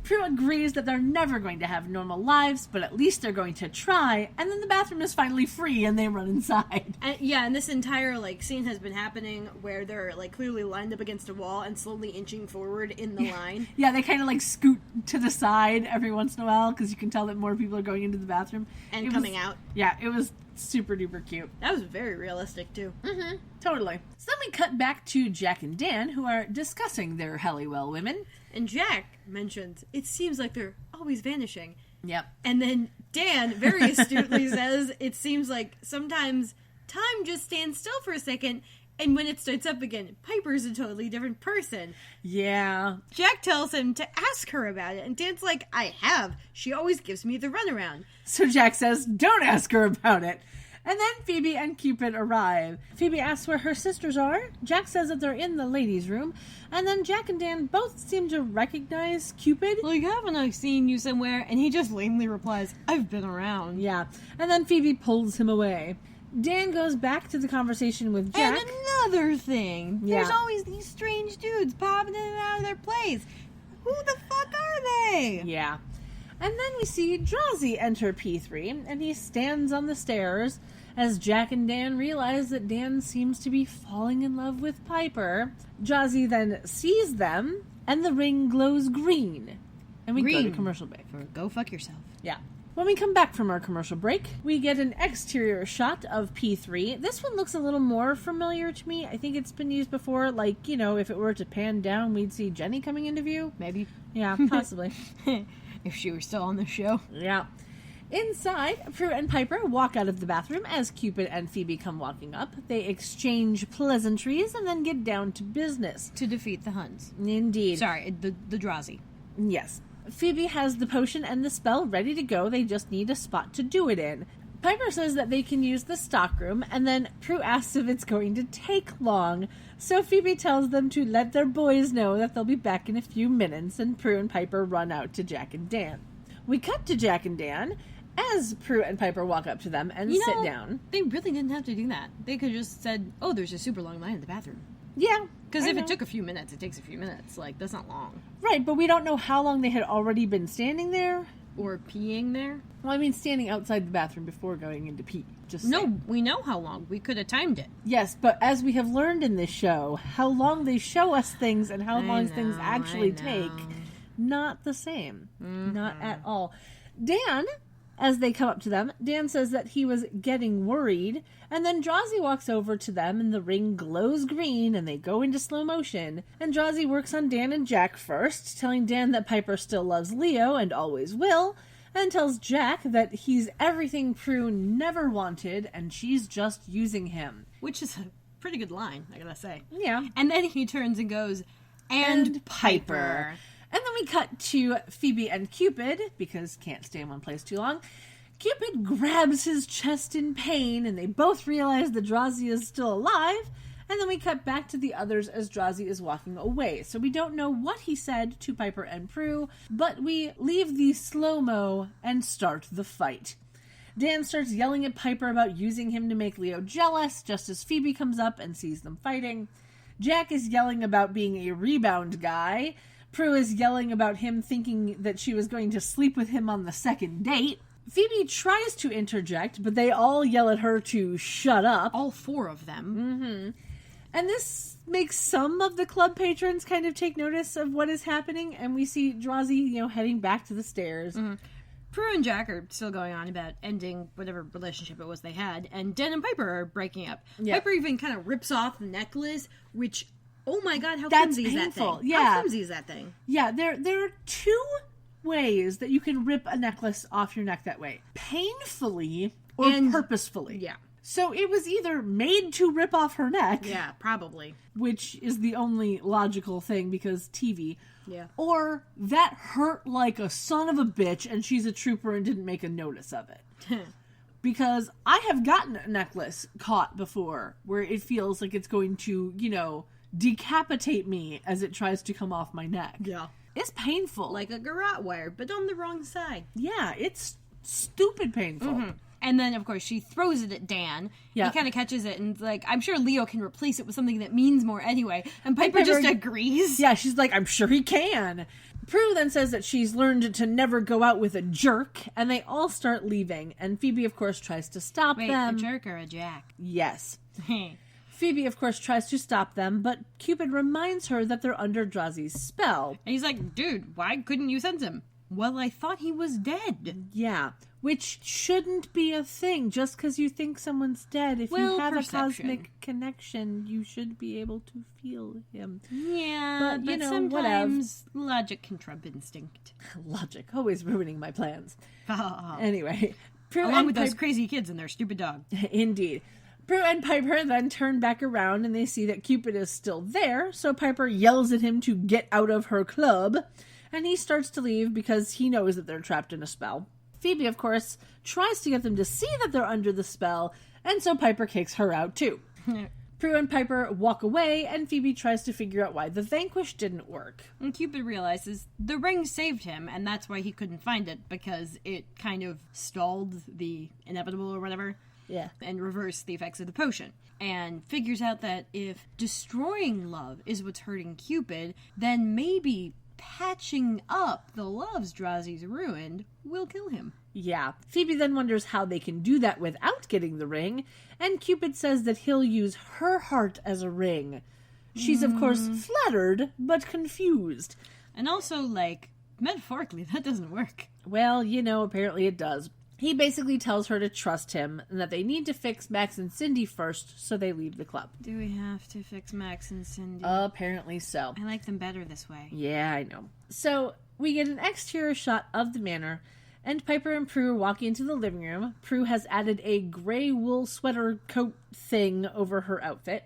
Prue agrees that they're never going to have normal lives, but at least they're going to try, and then the bathroom is finally free and they run inside. And this entire scene has been happening where they're clearly lined up against a wall and slowly inching forward in the line. Yeah, they kind of scoot to the side every once in a while because you can tell that more people are going into the bathroom and coming out. Yeah, it was Super duper cute. That was very realistic, too. Mm-hmm. Totally. So then we cut back to Jack and Dan, who are discussing their Halliwell women. And Jack mentions, it seems like they're always vanishing. Yep. And then Dan very astutely says, it seems like sometimes time just stands still for a second, and when it starts up again, Piper's a totally different person. Yeah. Jack tells him to ask her about it, and Dan's like, I have. She always gives me the runaround. So Jack says, don't ask her about it. And then Phoebe and Cupid arrive. Phoebe asks where her sisters are. Jack says that they're in the ladies' room. And then Jack and Dan both seem to recognize Cupid. Like, haven't I seen you somewhere? And he just lamely replies, I've been around. Yeah. And then Phoebe pulls him away. Dan goes back to the conversation with Jack. And another thing. Yeah. There's always these strange dudes popping in and out of their place. Who the fuck are they? Yeah. And then we see Drazi enter P3, and he stands on the stairs as Jack and Dan realize that Dan seems to be falling in love with Piper. Drazi then sees them, and the ring glows green. And we go to commercial break. Go fuck yourself. Yeah. When we come back from our commercial break, we get an exterior shot of P3. This one looks a little more familiar to me. I think it's been used before. Like, you know, if it were to pan down, we'd see Jenny coming into view. Maybe. Yeah, possibly. If she were still on the show. Yeah. Inside, Prue and Piper walk out of the bathroom as Cupid and Phoebe come walking up. They exchange pleasantries and then get down to business. To defeat the Huns. Indeed. Sorry, the Drazi. Yes. Phoebe has the potion and the spell ready to go. They just need a spot to do it in. Piper says that they can use the stockroom, and then Prue asks if it's going to take long. So Phoebe tells them to let their boys know that they'll be back in a few minutes, and Prue and Piper run out to Jack and Dan. We cut to Jack and Dan as Prue and Piper walk up to them and sit down. They really didn't have to do that. They could have just said, oh, there's a super long line in the bathroom. Yeah. Because if it took a few minutes, it takes a few minutes. Like, that's not long. Right, but we don't know how long they had already been standing there. Or peeing there. Well, I mean, standing outside the bathroom before going into pee. No, we know how long. We could have timed it. Yes, but as we have learned in this show, how long they show us things and how long things actually take, not the same. Mm-hmm. Not at all. Dan, as they come up to them, Dan says that he was getting worried, and then Drazi walks over to them and the ring glows green and they go into slow motion. And Drazi works on Dan and Jack first, telling Dan that Piper still loves Leo and always will, and tells Jack that he's everything Prue never wanted and she's just using him. Which is a pretty good line, I gotta say. Yeah. And then he turns and goes, and Piper. And then we cut to Phoebe and Cupid, because can't stay in one place too long. Cupid grabs his chest in pain, and they both realize that Drazi is still alive. And then we cut back to the others as Drazi is walking away. So we don't know what he said to Piper and Prue, but we leave the slow-mo and start the fight. Dan starts yelling at Piper about using him to make Leo jealous, just as Phoebe comes up and sees them fighting. Jack is yelling about being a rebound guy. Prue is yelling about him thinking that she was going to sleep with him on the second date. Phoebe tries to interject, but they all yell at her to shut up. All four of them. Mm-hmm. And this makes some of the club patrons kind of take notice of what is happening, and we see Drazi, heading back to the stairs. Mm-hmm. Prue and Jack are still going on about ending whatever relationship it was they had, and Dan and Piper are breaking up. Yeah. Piper even kind of rips off the necklace, which... Oh my god, how flimsy is that thing? Yeah. How flimsy is that thing? Yeah, there are two ways that you can rip a necklace off your neck that way. Painfully or purposefully. Yeah. So it was either made to rip off her neck. Yeah, probably. Which is the only logical thing because TV. Yeah. Or that hurt like a son of a bitch and she's a trooper and didn't make a notice of it. Because I have gotten a necklace caught before where it feels like it's going to, decapitate me as it tries to come off my neck. Yeah. It's painful. Like a garrote wire, but on the wrong side. Yeah, it's stupid painful. Mm-hmm. And then, of course, she throws it at Dan. Yeah. He kind of catches it and, I'm sure Leo can replace it with something that means more anyway. And Piper just agrees. Yeah, she's like, I'm sure he can. Prue then says that she's learned to never go out with a jerk, and they all start leaving. And Phoebe, of course, tries to stop them. A jerk or a jack? Yes. Phoebe, of course, tries to stop them, but Cupid reminds her that they're under Drazi's spell. And he's like, dude, why couldn't you sense him? Well, I thought he was dead. Yeah, which shouldn't be a thing. Just because you think someone's dead, if you have perception. a cosmic connection, you should be able to feel him. Yeah, but sometimes logic can trump instinct. Logic, always ruining my plans. Anyway, Prue along with those crazy kids and their stupid dog. Indeed. Prue and Piper then turn back around and they see that Cupid is still there, so Piper yells at him to get out of her club, and he starts to leave because he knows that they're trapped in a spell. Phoebe, of course, tries to get them to see that they're under the spell, and so Piper kicks her out too. Prue and Piper walk away, and Phoebe tries to figure out why the Vanquish didn't work. And Cupid realizes the ring saved him, and that's why he couldn't find it, because it kind of stalled the inevitable or whatever. Yeah. And reverse the effects of the potion. And figures out that if destroying love is what's hurting Cupid, then maybe patching up the loves Drazi's ruined will kill him. Yeah. Phoebe then wonders how they can do that without getting the ring, and Cupid says that he'll use her heart as a ring. She's, of course, flattered, but confused. And also, metaphorically, that doesn't work. Well, apparently it does. He basically tells her to trust him and that they need to fix Max and Cindy first, so they leave the club. Do we have to fix Max and Cindy? Apparently so. I like them better this way. Yeah, I know. So, we get an exterior shot of the manor, and Piper and Prue are walking into the living room. Prue has added a gray wool sweater coat thing over her outfit.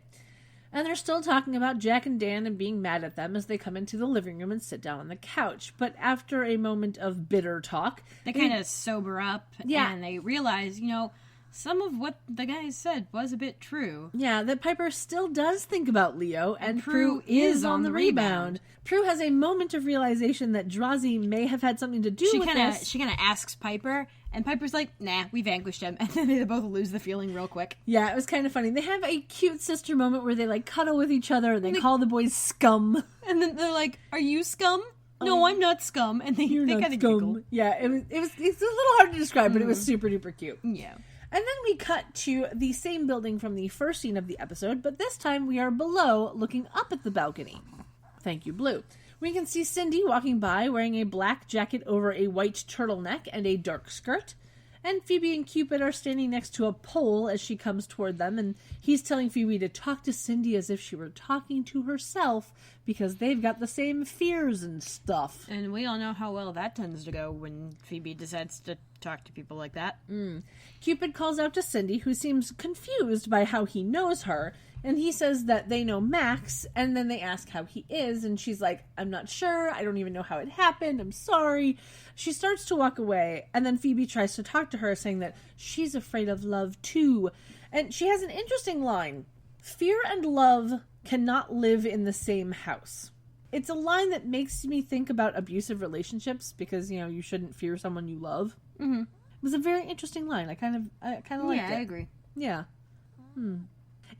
And they're still talking about Jack and Dan and being mad at them as they come into the living room and sit down on the couch. But after a moment of bitter talk, they kind of sober up, and they realize, some of what the guys said was a bit true. Yeah, that Piper still does think about Leo, and Prue is on the rebound. Prue has a moment of realization that Drazi may have had something to do with this. She kind of asks Piper, and Piper's like, nah, we vanquished him. And then they both lose the feeling real quick. Yeah, it was kind of funny. They have a cute sister moment where they, cuddle with each other, and they call the boys scum. And then they're like, are you scum? No, I'm not scum. And they kind of giggle. Yeah, it's a little hard to describe, but it was super duper cute. Yeah. And then we cut to the same building from the first scene of the episode, but this time we are below, looking up at the balcony. Thank you, Blue. We can see Cindy walking by wearing a black jacket over a white turtleneck and a dark skirt. And Phoebe and Cupid are standing next to a pole as she comes toward them, and he's telling Phoebe to talk to Cindy as if she were talking to herself, because they've got the same fears and stuff. And we all know how well that tends to go when Phoebe decides to talk to people like that. Cupid calls out to Cindy, who seems confused by how he knows her, and he says that they know Max, and then they ask how he is, and she's like, I'm not sure, I don't even know how it happened, I'm sorry. She starts to walk away, and then Phoebe tries to talk to her, saying that she's afraid of love too. And she has an interesting line. Fear and love cannot live in the same house. It's a line that makes me think about abusive relationships, because, you shouldn't fear someone you love. Mm-hmm. It was a very interesting line. I kind of liked it. Yeah, I agree. Yeah.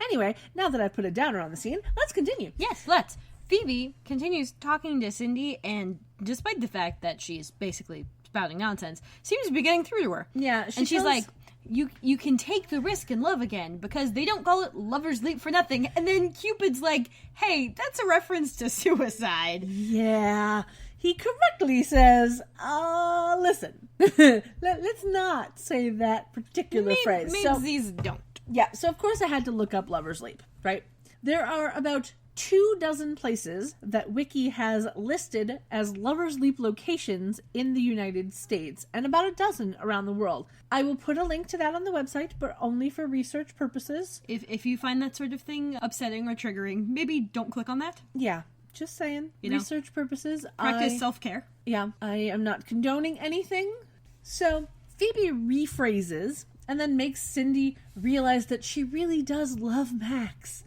Anyway, now that I've put a downer on the scene, let's continue. Yes, let's. Phoebe continues talking to Cindy, and despite the fact that she's basically spouting nonsense, seems to be getting through to her. Yeah, she's like, you can take the risk and love again, because they don't call it lover's leap for nothing. And then Cupid's like, hey, that's a reference to suicide. Yeah. He correctly says, listen, let's not say that particular phrase. These don't. Yeah, so of course I had to look up Lover's Leap, right? There are about 24 places that Wiki has listed as Lover's Leap locations in the United States, and about a dozen around the world. I will put a link to that on the website, but only for research purposes. If you find that sort of thing upsetting or triggering, maybe don't click on that. Yeah, just saying. Research purposes. Practice self-care. Yeah, I am not condoning anything. So, Phoebe rephrases and then makes Cindy realize that she really does love Max,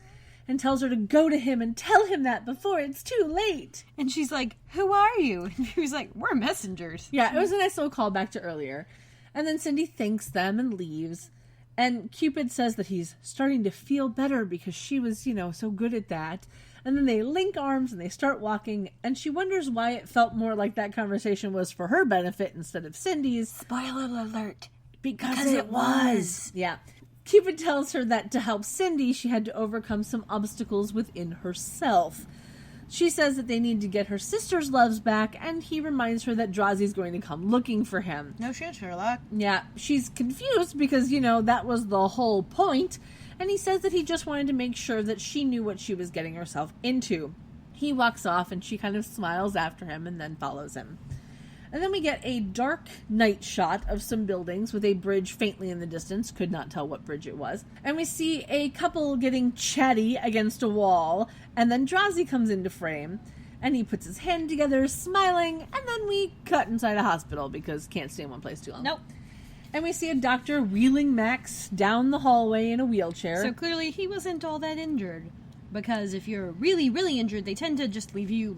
and tells her to go to him and tell him that before it's too late. And she's like, who are you? And he was like, we're messengers. Yeah, it was a nice little callback to earlier. And then Cindy thanks them and leaves. And Cupid says that he's starting to feel better because she was, so good at that. And then they link arms and they start walking, and she wonders why it felt more like that conversation was for her benefit instead of Cindy's. Spoiler alert. Because it was. Yeah. Cupid tells her that to help Cindy, she had to overcome some obstacles within herself. She says that they need to get her sister's loves back, and he reminds her that Drazi's going to come looking for him. No shit, Sherlock. Yeah, she's confused because, that was the whole point, and he says that he just wanted to make sure that she knew what she was getting herself into. He walks off, and she kind of smiles after him and then follows him. And then we get a dark night shot of some buildings with a bridge faintly in the distance. Could not tell what bridge it was. And we see a couple getting chatty against a wall. And then Drazi comes into frame. And he puts his hand together, smiling. And then we cut inside a hospital because can't stay in one place too long. Nope. And we see a doctor wheeling Max down the hallway in a wheelchair. So clearly he wasn't all that injured. Because if you're really, really injured, they tend to just leave you,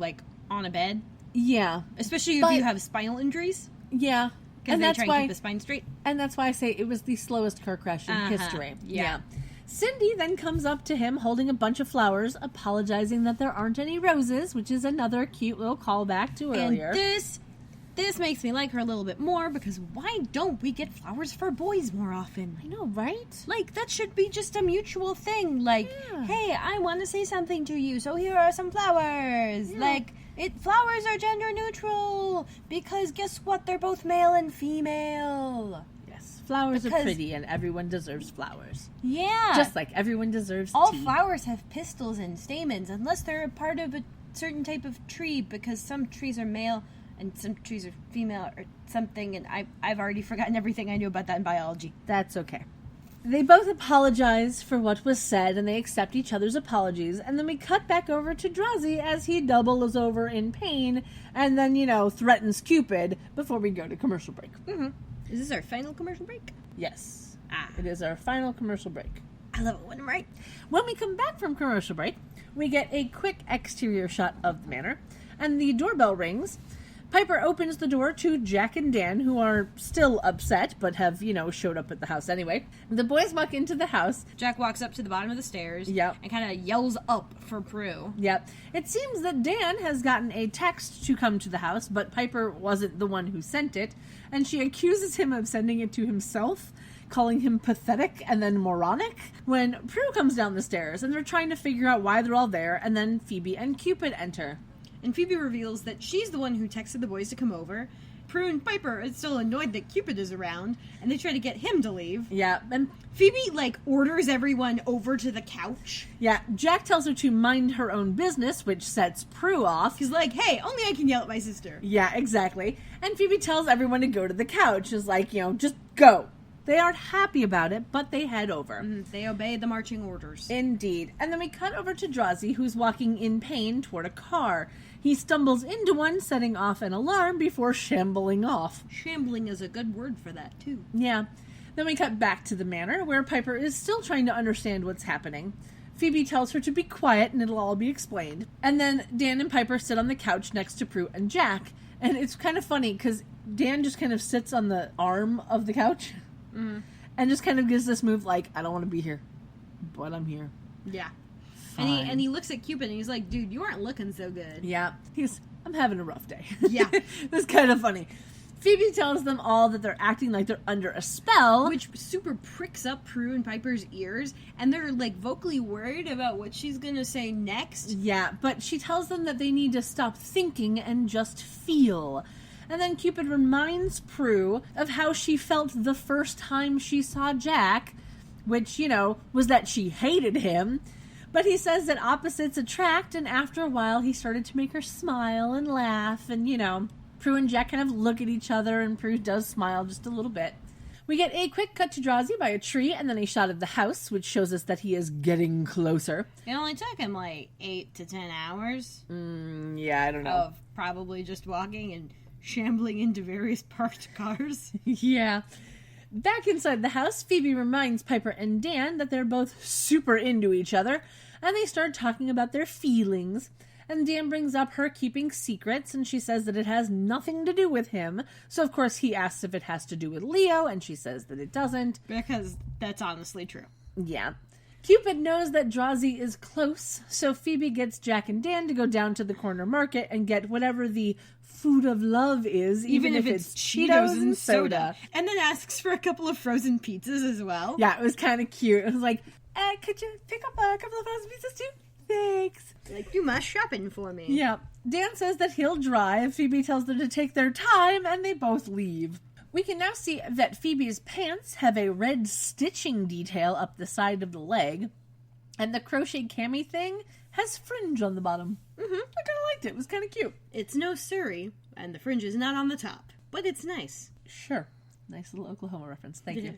on a bed. Yeah. Especially if you have spinal injuries. Yeah. Because they try and keep the spine straight. And that's why I say it was the slowest car crash in history. Yeah. Cindy then comes up to him holding a bunch of flowers, apologizing that there aren't any roses, which is another cute little callback to earlier. And this makes me like her a little bit more, because why don't we get flowers for boys more often? I know, right? That should be just a mutual thing. Hey, I want to say something to you, so here are some flowers. Yeah. Flowers are gender neutral, because guess what? They're both male and female. Yes, flowers are pretty, and everyone deserves flowers. Yeah. Just like everyone deserves all tea. flowers have pistils and stamens, unless they're a part of a certain type of tree, because some trees are male and some trees are female or something, and I've already forgotten everything I knew about that in biology. That's okay. They both apologize for what was said, and they accept each other's apologies, and then we cut back over to Drazi as he doubles over in pain, and then, threatens Cupid before we go to commercial break. Mm-hmm. Is this our final commercial break? Yes. It is our final commercial break. I love it when I'm right. When we come back from commercial break, we get a quick exterior shot of the manor, and the doorbell rings. Piper opens the door to Jack and Dan, who are still upset, but have, showed up at the house anyway. The boys walk into the house. Jack walks up to the bottom of the stairs. Yep. And kind of yells up for Prue. Yep. It seems that Dan has gotten a text to come to the house, but Piper wasn't the one who sent it, and she accuses him of sending it to himself, calling him pathetic and then moronic, when Prue comes down the stairs, and they're trying to figure out why they're all there, and then Phoebe and Cupid enter. And Phoebe reveals that she's the one who texted the boys to come over. Prue and Piper are still annoyed that Cupid is around, and they try to get him to leave. Yeah, and Phoebe, orders everyone over to the couch. Yeah, Jack tells her to mind her own business, which sets Prue off. He's like, hey, only I can yell at my sister. Yeah, exactly. And Phoebe tells everyone to go to the couch. Is just go. They aren't happy about it, but they head over. They obey the marching orders. Indeed. And then we cut over to Drazi, who's walking in pain toward a car. He stumbles into one, setting off an alarm before shambling off. Shambling is a good word for that, too. Yeah. Then we cut back to the manor, where Piper is still trying to understand what's happening. Phoebe tells her to be quiet, and it'll all be explained. And then Dan and Piper sit on the couch next to Prue and Jack. And it's kind of funny, because Dan just kind of sits on the arm of the couch. Mm-hmm. And just kind of gives this move I don't want to be here, but I'm here. Yeah. Fine. And he looks at Cupid and he's like, dude, you aren't looking so good. Yeah. I'm having a rough day. Yeah. It's kind of funny. Phoebe tells them all that they're acting like they're under a spell. Which super pricks up Prue and Piper's ears, and they're vocally worried about what she's gonna say next. Yeah, but she tells them that they need to stop thinking and just feel. And then Cupid reminds Prue of how she felt the first time she saw Jack, which, was that she hated him. But he says that opposites attract, and after a while he started to make her smile and laugh, and, Prue and Jack kind of look at each other, and Prue does smile just a little bit. We get a quick cut to Drazi by a tree, and then a shot of the house, which shows us that he is getting closer. It only took him 8 to 10 hours. Yeah, I don't know. Of probably just walking and shambling into various parked cars. Yeah. Back inside the house, Phoebe reminds Piper and Dan that they're both super into each other, and they start talking about their feelings. And Dan brings up her keeping secrets, and she says that it has nothing to do with him. So, of course, he asks if it has to do with Leo, and she says that it doesn't. Because that's honestly true. Yeah. Cupid knows that Drazi is close, so Phoebe gets Jack and Dan to go down to the corner market and get whatever the food of love is, even if it's Cheetos and soda. And then asks for a couple of frozen pizzas as well. Yeah, it was kind of cute. It was like, could you pick up a couple of frozen pizzas too? thanks. Like, do my shopping for me. Yeah. Dan says that he'll drive. Phoebe tells them to take their time, and they both leave. We can now see that Phoebe's pants have a red stitching detail up the side of the leg, and the crochet cami thing has fringe on the bottom. I kind of liked it. It was kind of cute. It's no Surrey, and the fringe is not on the top, but it's nice. Sure. Nice little Oklahoma reference. Thank you.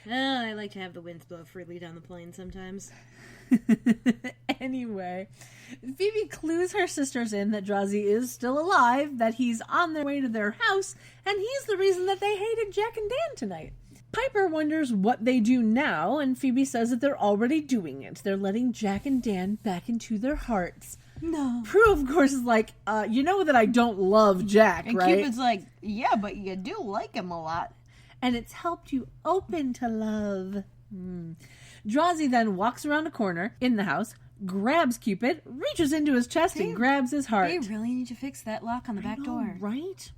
I like to have the winds blow freely down the plain sometimes. Anyway, Phoebe clues her sisters in that Drazi is still alive, that he's on their way to their house, and he's the reason that they hated Jack and Dan tonight. Piper wonders what they do now, and Phoebe says that they're already doing it. They're letting Jack and Dan back into their hearts. No. Prue, of course, is like, you know that I don't love Jack, And right? Cupid's like, yeah, but you do like him a lot. And it's helped you open to love. Drazi then walks around a corner in the house, grabs Cupid, reaches into his chest, and grabs his heart. They really need to fix that lock on the back door. Right?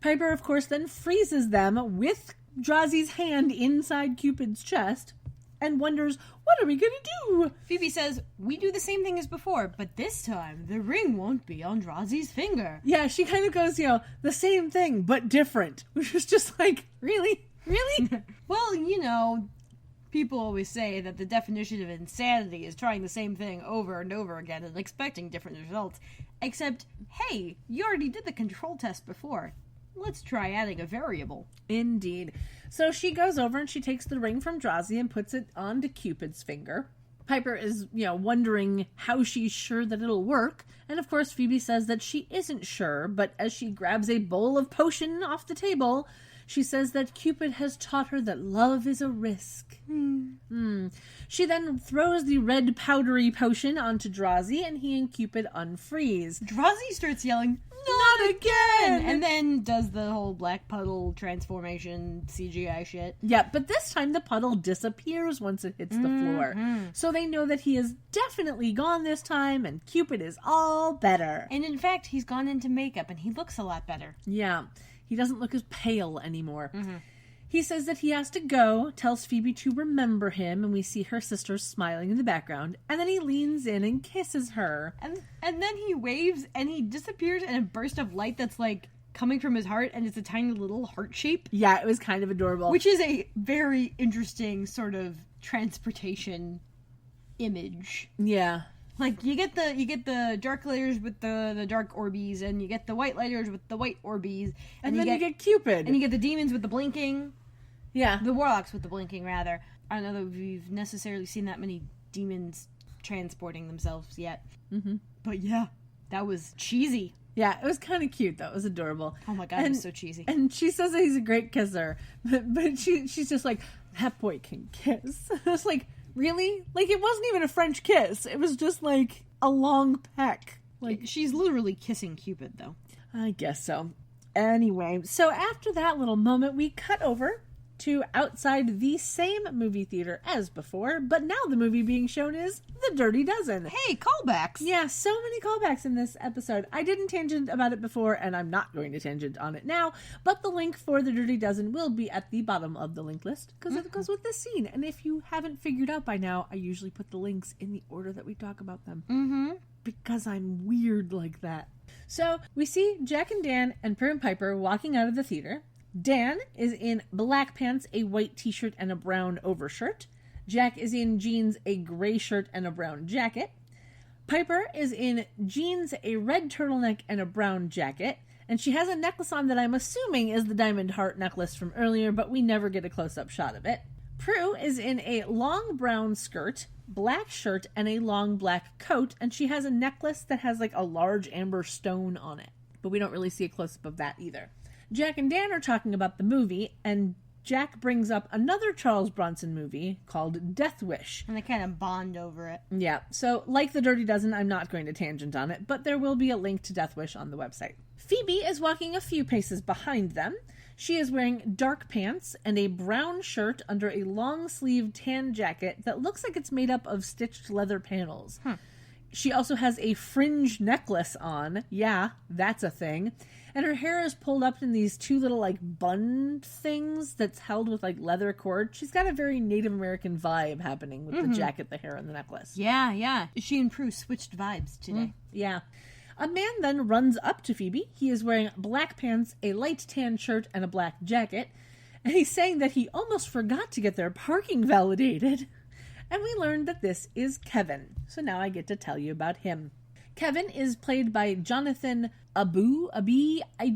Piper, of course, then freezes them with Drazi's hand inside Cupid's chest and wonders, what are we going to do? Phoebe says, we do the same thing as before, but this time the ring won't be on Drazi's finger. Yeah, she kind of goes, the same thing, but different. Which was just like, really? Really? Well, people always say that the definition of insanity is trying the same thing over and over again and expecting different results. Except, hey, you already did the control test before. Let's try adding a variable. Indeed. So she goes over and she takes the ring from Drazi and puts it onto Cupid's finger. Piper is, wondering how she's sure that it'll work. And of course, Phoebe says that she isn't sure, but as she grabs a bowl of potion off the table, she says that Cupid has taught her that love is a risk. She then throws the red powdery potion onto Drazi, and he and Cupid unfreeze. Drazi starts yelling, "Not again!" And then does the whole black puddle transformation CGI shit. Yeah, but this time the puddle disappears once it hits the floor. So they know that he is definitely gone this time, and Cupid is all better. And in fact, he's gone into makeup, and he looks a lot better. Yeah, he doesn't look as pale anymore. He says that he has to go, tells Phoebe to remember him, and we see her sisters smiling in the background, and then he leans in and kisses her. And then he waves, and he disappears in a burst of light that's, coming from his heart, and it's a tiny little heart shape. Yeah, it was kind of adorable. Which is a very interesting sort of transportation image. Yeah. You get the dark layers with the dark Orbeez, and you get the white layers with the white Orbeez. And then you get Cupid. And you get the demons with the blinking. Yeah. The warlocks with the blinking, rather. I don't know that we've necessarily seen that many demons transporting themselves yet. But yeah, that was cheesy. Yeah, it was kind of cute, though. It was adorable. Oh my god, it was so cheesy. And she says that he's a great kisser. But she's just like, that boy can kiss. I was like, really? It wasn't even a French kiss. It was just a long peck. She's literally kissing Cupid, though. I guess so. Anyway, so after that little moment, we cut over to outside the same movie theater as before, but now the movie being shown is The Dirty Dozen. Hey, callbacks! Yeah, so many callbacks in this episode. I didn't tangent about it before, and I'm not going to tangent on it now, but the link for The Dirty Dozen will be at the bottom of the link list, because it goes with this scene. And if you haven't figured out by now, I usually put the links in the order that we talk about them. Because I'm weird like that. So, we see Jack and Dan and Prue and Piper walking out of the theater. Dan is in black pants, a white t-shirt, and a brown overshirt. Jack is in jeans, a gray shirt, and a brown jacket. Piper is in jeans, a red turtleneck, and a brown jacket. And she has a necklace on that I'm assuming is the diamond heart necklace from earlier, but we never get a close-up shot of it. Prue is in a long brown skirt, black shirt, and a long black coat, and she has a necklace that has a large amber stone on it. But we don't really see a close-up of that either. Jack and Dan are talking about the movie, and Jack brings up another Charles Bronson movie called Death Wish. And they kind of bond over it. Yeah, so like The Dirty Dozen, I'm not going to tangent on it, but there will be a link to Death Wish on the website. Phoebe is walking a few paces behind them. She is wearing dark pants and a brown shirt under a long-sleeved tan jacket that looks like it's made up of stitched leather panels. She also has a fringe necklace on. Yeah, that's a thing. And her hair is pulled up in these two little, like, bun things that's held with, like, leather cord. She's got a very Native American vibe happening with the jacket, the hair, and the necklace. Yeah, yeah. She and Prue switched vibes today. Yeah. A man then runs up to Phoebe. He is wearing black pants, a light tan shirt, and a black jacket. And he's saying that he almost forgot to get their parking validated. And we learned that this is Kevin. So now I get to tell you about him. Kevin is played by Jonathan Abi. I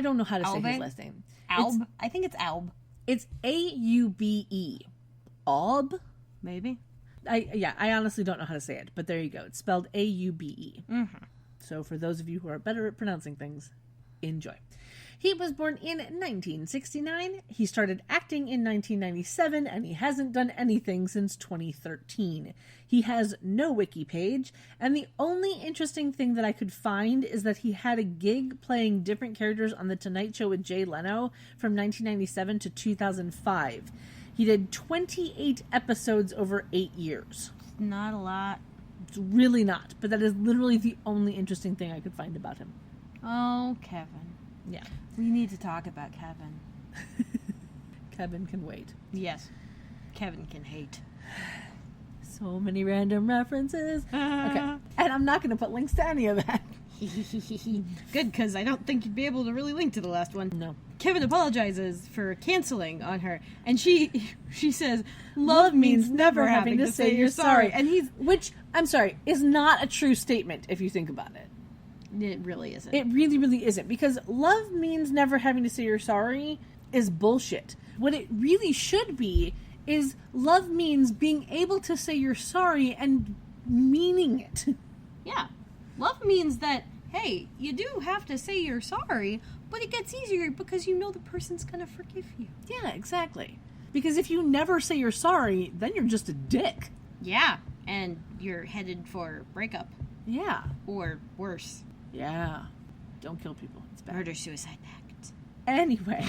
don't know how to say his last name. Alb? I think it's Alb. It's Aube. Aub? Maybe. I honestly don't know how to say it, but there you go. It's spelled Aube. Mm-hmm. So for those of you who are better at pronouncing things, enjoy. He was born in 1969. He started acting in 1997, and he hasn't done anything since 2013. He has no wiki page, and the only interesting thing that I could find is that he had a gig playing different characters on The Tonight Show with Jay Leno from 1997 to 2005. He did 28 episodes over 8 years. Not a lot. It's really not, but that is literally the only interesting thing I could find about him. Oh, Kevin. Yeah. We need to talk about Kevin. Kevin can wait. Yes. Kevin can hate. So many random references. Okay. And I'm not going to put links to any of that. Good, because I don't think you'd be able to really link to the last one. No. Kevin apologizes for canceling on her, and she says, love means never having to say you're sorry. And which, I'm sorry, is not a true statement if you think about it. It really isn't. It really, really isn't. Because love means never having to say you're sorry is bullshit. What it really should be is love means being able to say you're sorry and meaning it. Yeah. Love means that, hey, you do have to say you're sorry, but it gets easier because you know the person's going to forgive you. Yeah, exactly. Because if you never say you're sorry, then you're just a dick. Yeah. And you're headed for breakup. Yeah. Or worse. Yeah. Don't kill people. It's bad. Murder-suicide pact. Anyway.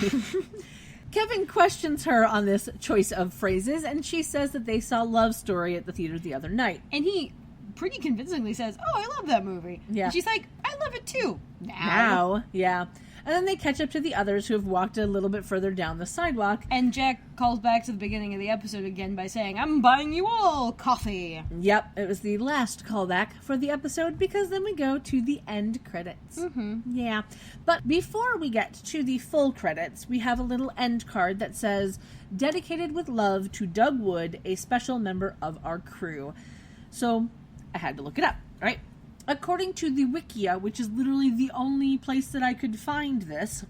Kevin questions her on this choice of phrases, and she says that they saw Love Story at the theater the other night. And he pretty convincingly says, oh, I love that movie. Yeah. And she's like, I love it too. Now. Yeah. And then they catch up to the others who have walked a little bit further down the sidewalk. And Jack calls back to the beginning of the episode again by saying, I'm buying you all coffee. Yep, it was the last callback for the episode because then we go to the end credits. Mm-hmm. Yeah. But before we get to the full credits, we have a little end card that says, dedicated with love to Doug Wood, a special member of our crew. So I had to look it up, right? According to the Wikia, which is literally the only place that I could find this,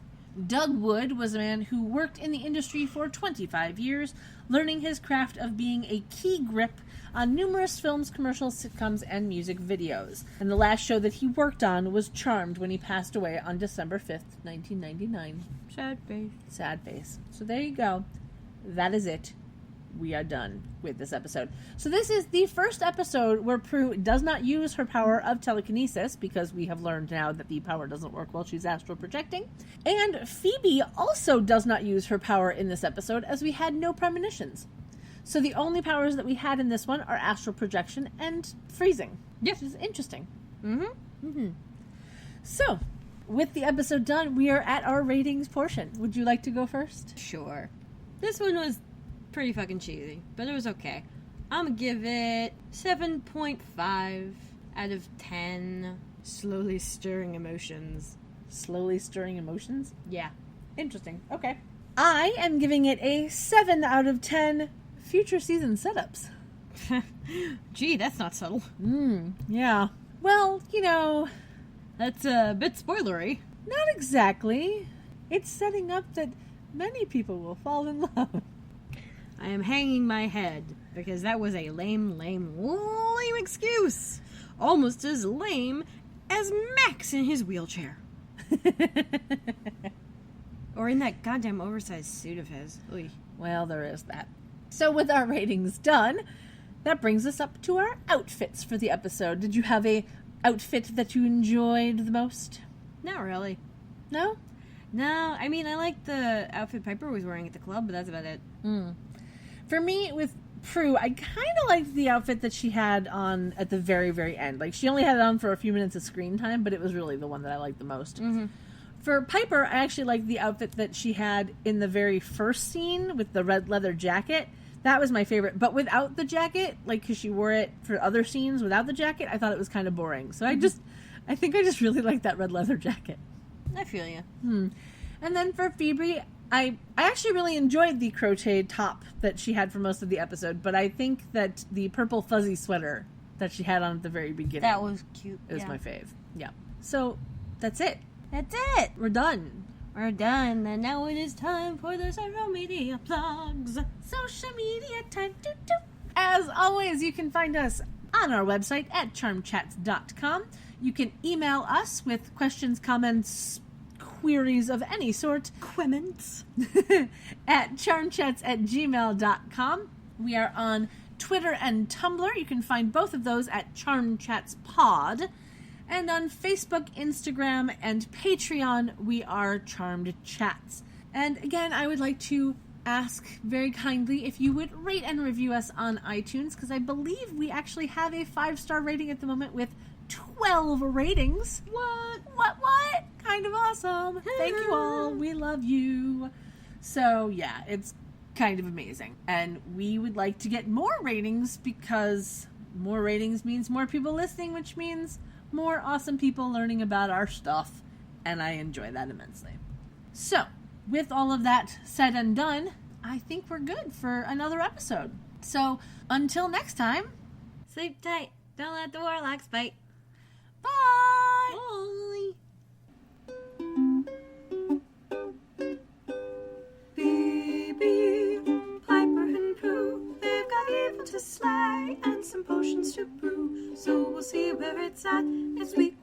Doug Wood was a man who worked in the industry for 25 years, learning his craft of being a key grip on numerous films, commercials, sitcoms, and music videos. And the last show that he worked on was Charmed when he passed away on December 5th, 1999. Sad face. Sad face. So there you go. That is it. We are done with this episode. So this is the first episode where Prue does not use her power of telekinesis, because we have learned now that the power doesn't work while she's astral projecting. And Phoebe also does not use her power in this episode, as we had no premonitions. So the only powers that we had in this one are astral projection and freezing. Yep. Which is interesting. Mm-hmm. Mm-hmm. So, with the episode done, we are at our ratings portion. Would you like to go first? Sure. This one was pretty fucking cheesy, but it was okay. I'm gonna give it 7.5 out of 10 slowly stirring emotions. Slowly stirring emotions? Yeah. Interesting. Okay. I am giving it a 7 out of 10 future season setups. Gee, that's not subtle. Yeah. Well, you know, that's a bit spoilery. Not exactly. It's setting up that many people will fall in love. I am hanging my head, because that was a lame excuse. Almost as lame as Max in his wheelchair. Or in that goddamn oversized suit of his. Oy. Well, there is that. So with our ratings done, that brings us up to our outfits for the episode. Did you have a outfit that you enjoyed the most? Not really. No? No, I mean, I like the outfit Piper was wearing at the club, but that's about it. For me, with Prue, I kind of liked the outfit that she had on at the very, very end. Like, she only had it on for a few minutes of screen time, but it was really the one that I liked the most. Mm-hmm. For Piper, I actually like the outfit that she had in the very first scene with the red leather jacket. That was my favorite. But without the jacket, like, because she wore it for other scenes without the jacket, I thought it was kind of boring. So I think I just really like that red leather jacket. I feel you. And then for Phoebe, I actually really enjoyed the crocheted top that she had for most of the episode, but I think that the purple fuzzy sweater that she had on at the very beginning. That was cute. It was my fave. Yeah. So, that's it. That's it. We're done. We're done, and now it is time for the social media plugs. Social media time. As always, you can find us on our website at charmchats.com. You can email us with questions, comments, queries of any sort. Quements. At charmchats@gmail.com. We are on Twitter and Tumblr. You can find both of those at charmchatspod. And on Facebook, Instagram, and Patreon, we are Charmed Chats. And again, I would like to ask very kindly if you would rate and review us on iTunes, because I believe we actually have a 5-star rating at the moment with 12 ratings. What? Kind of awesome. Thank you all. We love you. So, yeah, it's kind of amazing. And we would like to get more ratings, because more ratings means more people listening, which means more awesome people learning about our stuff, and I enjoy that immensely. So, with all of that said and done, I think we're good for another episode. So, until next time, Sleep tight. Don't let the warlocks bite. bye! Bye. Phoebe, Piper, and Prue, they've got evil to slay and some potions to brew. So we'll see where it's at. It's week